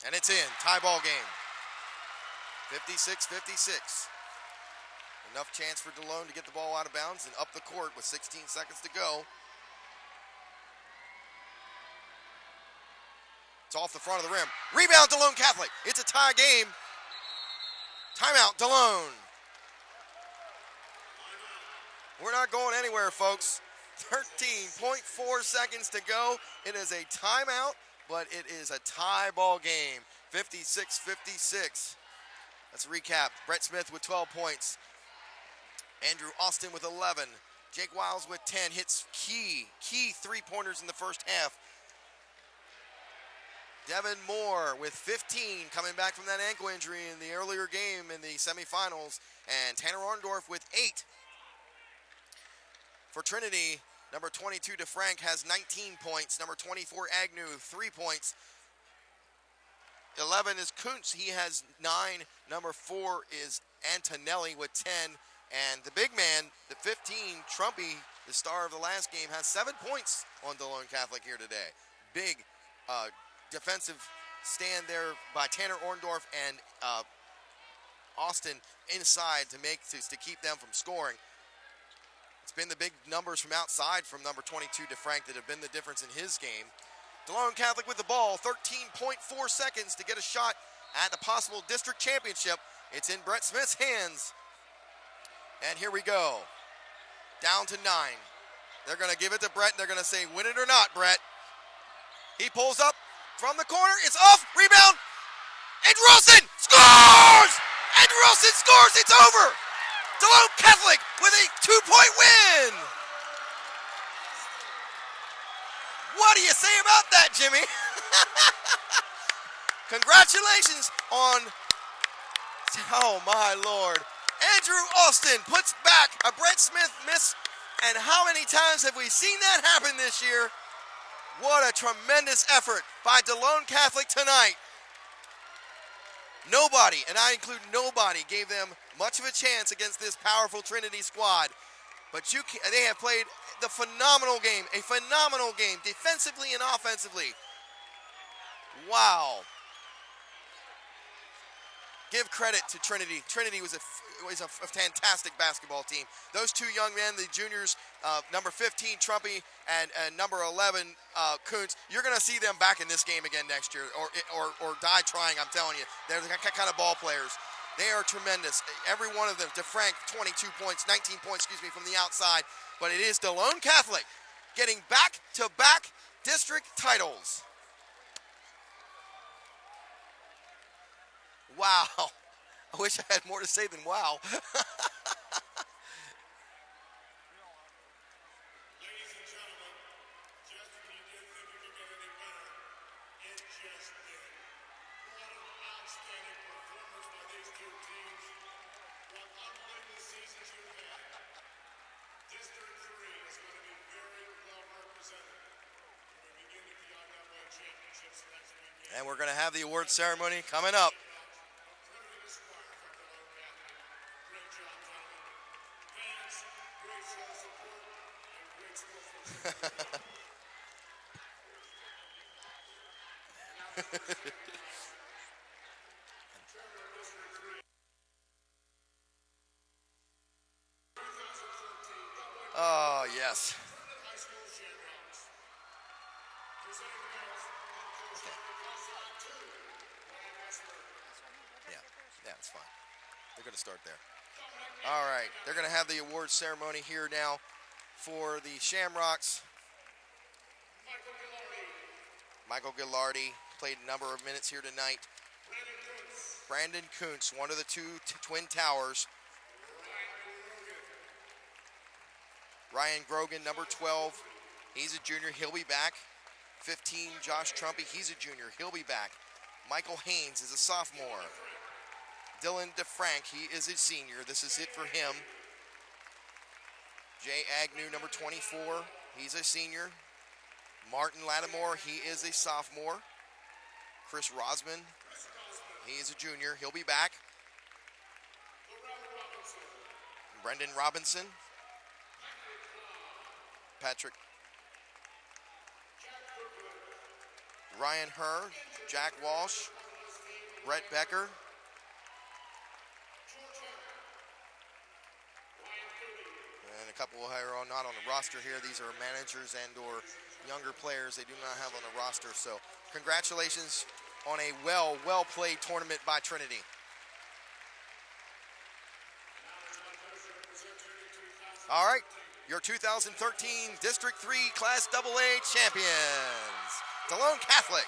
And it's in. Tie ball game. 56-56. Enough chance for Delone to get the ball out of bounds and up the court with 16 seconds to go. It's off the front of the rim. Rebound, Delone Catholic. It's a tie game. Timeout, Delone. We're not going anywhere, folks. 13.4 seconds to go. It is a timeout, but it is a tie ball game. 56-56. Let's recap. Brett Smith with 12 points. Andrew Austin with 11. Jake Wiles with 10. Hits key 3-pointers in the first half. Devin Moore with 15, coming back from that ankle injury in the earlier game in the semifinals. And Tanner Orndorff with 8. For Trinity, number 22, DeFrank, has 19 points. Number 24, Agnew, 3 points. 11 is Kuntz. He has 9. Number 4 is Antonelli with 10. And the big man, the 15, Trumpy, the star of the last game, has 7 points on Delone Catholic here today. Big defensive stand there by Tanner Orndorff and Austin inside to keep them from scoring. It's been the big numbers from outside from number 22, DeFrank, that have been the difference in his game. Delone Catholic with the ball, 13.4 seconds to get a shot at the possible district championship. It's in Brett Smith's hands. And here we go. Down to 9. They're going to give it to Brett, and they're going to say, win it or not, Brett. He pulls up, from the corner. It's off. Rebound. Andrew Ralston scores! Andrew Ralston scores. It's over. DeLone Catholic with a 2-point win. What do you say about that, Jimmy? Congratulations on, oh my Lord. Andrew Austin puts back a Brett Smith miss, and how many times have we seen that happen this year? What a tremendous effort by DeLone Catholic tonight. Nobody, and I include nobody, gave them much of a chance against this powerful Trinity squad. But they have played the phenomenal game, a phenomenal game, defensively and offensively. Wow. Give credit to Trinity. Trinity was a fantastic basketball team. Those two young men, the juniors, number 15, Trumpy, and number 11, Kuntz, you're going to see them back in this game again next year, or die trying, I'm telling you. They're the kind of ball players. They are tremendous. Every one of them. DeFrank, 22 points, 19 points, from the outside. But it is DeLone Catholic getting back-to-back district titles. Wow. I wish I had more to say than wow. Ladies and gentlemen, just when you didn't think you could get any better, it just did. What an outstanding performance by these two teams. What unbelievable seasons you've had. District 3 is going to be very well represented when we begin the PIAA championships next weekend. And we're going to have the award ceremony coming up. Oh, yes. Yeah, it's fine. They're going to start there. All right, they're going to have the awards ceremony here now for the Shamrocks. Michael Gillardi played a number of minutes here tonight. Brandon Kuntz, one of the two Twin Towers. Ryan Grogan, number 12. He's a junior. He'll be back. 15, Josh Trumpy. He's a junior. He'll be back. Michael Haynes is a sophomore. Dylan DeFrank, he is a senior. This is it for him. Jay Agnew, number 24. He's a senior. Martin Lattimore, he is a sophomore. Chris Rosman, he is a junior. He'll be back. Brendan Robinson. Patrick. Ryan Herr, Jack Walsh, Brett Becker. And a couple who are not on the roster here. These are managers and or younger players they do not have on the roster. So congratulations on a well-played tournament by Trinity. All right, your 2013 District 3 Class AA champions, DeLone Catholic.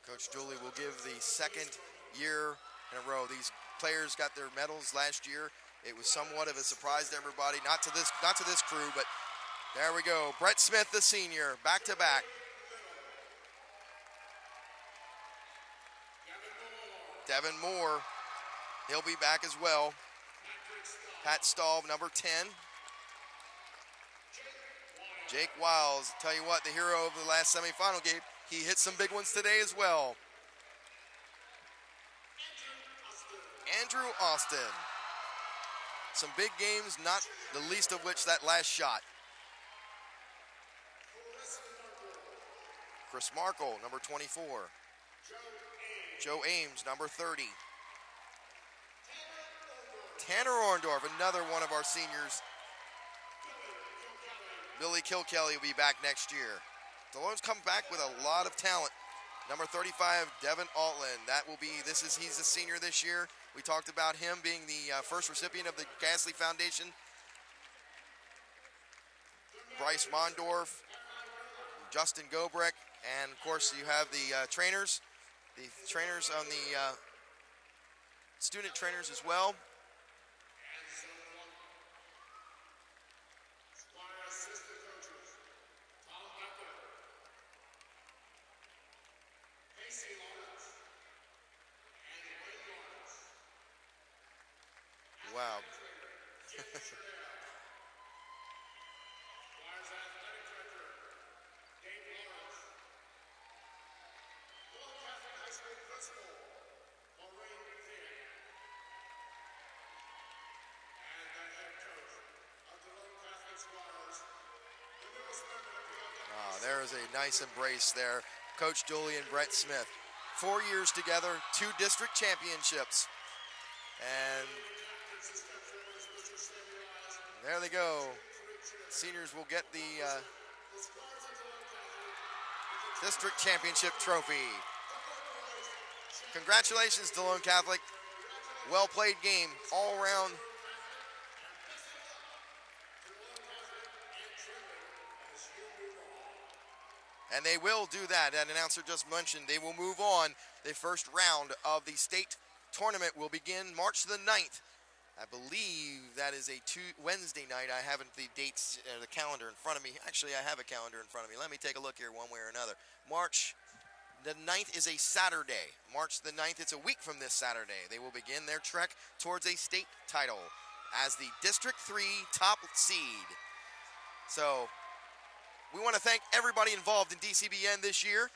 Coach Dooley will give the second year in a row. These players got their medals last year. It was somewhat of a surprise to everybody, not to this crew, but there we go. Brett Smith, the senior, back to back. Devin Moore, he'll be back as well. Pat Staub, number 10. Jake Wiles, tell you what, the hero of the last semifinal game. He hit some big ones today as well. Andrew Austin. Some big games, not the least of which that last shot. Chris Markle, number 24. Joe Ames, number 30. Tanner Orndorff, another one of our seniors. Billy Kilkelly will be back next year. DeLone's come back with a lot of talent Number 35, Devin Altland. He's a senior this year. We talked about him being the first recipient of the Gasly Foundation. Bryce Mondorf, Justin Gobrek, and of course you have the trainers on the student trainers as well. Squire assistant coaches, Tom Becker, Casey Lawrence, and Wayne Lawrence. Wow. Squire's athletic director, Dave Lawrence. Dillon Catholic High School principal, Maureen Thin. And the head coach of the Dillon Catholic Squires, the newest member of the Alabama. There is a nice embrace there. Coach Dooley and Brett Smith. 4 years together, 2 district championships. And there they go. Seniors will get the district championship trophy. Congratulations, Dillon Catholic. Well played game all around. And they will do that. That announcer just mentioned they will move on. The first round of the state tournament will begin March the 9th. I believe that is a Wednesday night. I haven't the dates, the calendar in front of me. Actually, I have a calendar in front of me. Let me take a look here one way or another. March the 9th is a Saturday. March the 9th, it's a week from this Saturday. They will begin their trek towards a state title as the District 3 top seed. So we want to thank everybody involved in DCBN this year.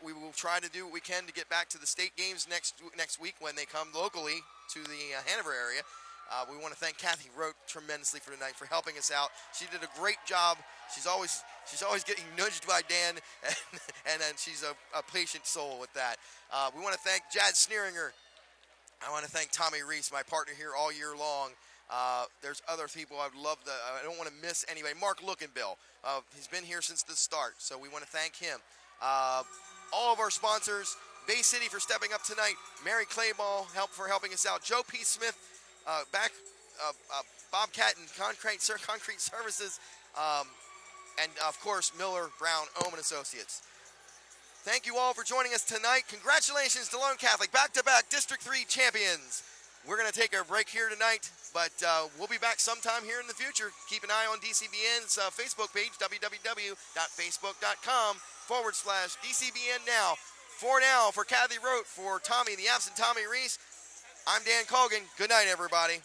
We will try to do what we can to get back to the state games next week when they come locally to the Hanover area. We want to thank Kathy Rote tremendously for tonight for helping us out. She did a great job. She's always getting nudged by Dan, and she's a patient soul with that. We want to thank Jad Sneeringer. I want to thank Tommy Reese, my partner here all year long. There's other people I'd love to. I don't want to miss anybody. Mark Lookenbill. He's been here since the start, so we want to thank him. All of our sponsors, Bay City for stepping up tonight, Mary Clayball for helping us out, Joe P. Smith, Bobcat and Concrete Services, and of course Miller Brown Omen Associates. Thank you all for joining us tonight. Congratulations to Dillon Catholic, back-to-back District 3 champions. We're going to take a break here tonight, but we'll be back sometime here in the future. Keep an eye on DCBN's Facebook page, www.facebook.com/DCBN Now. For now, for Kathy Rote, for Tommy, the absent Tommy Reese, I'm Dan Colgan. Good night, everybody.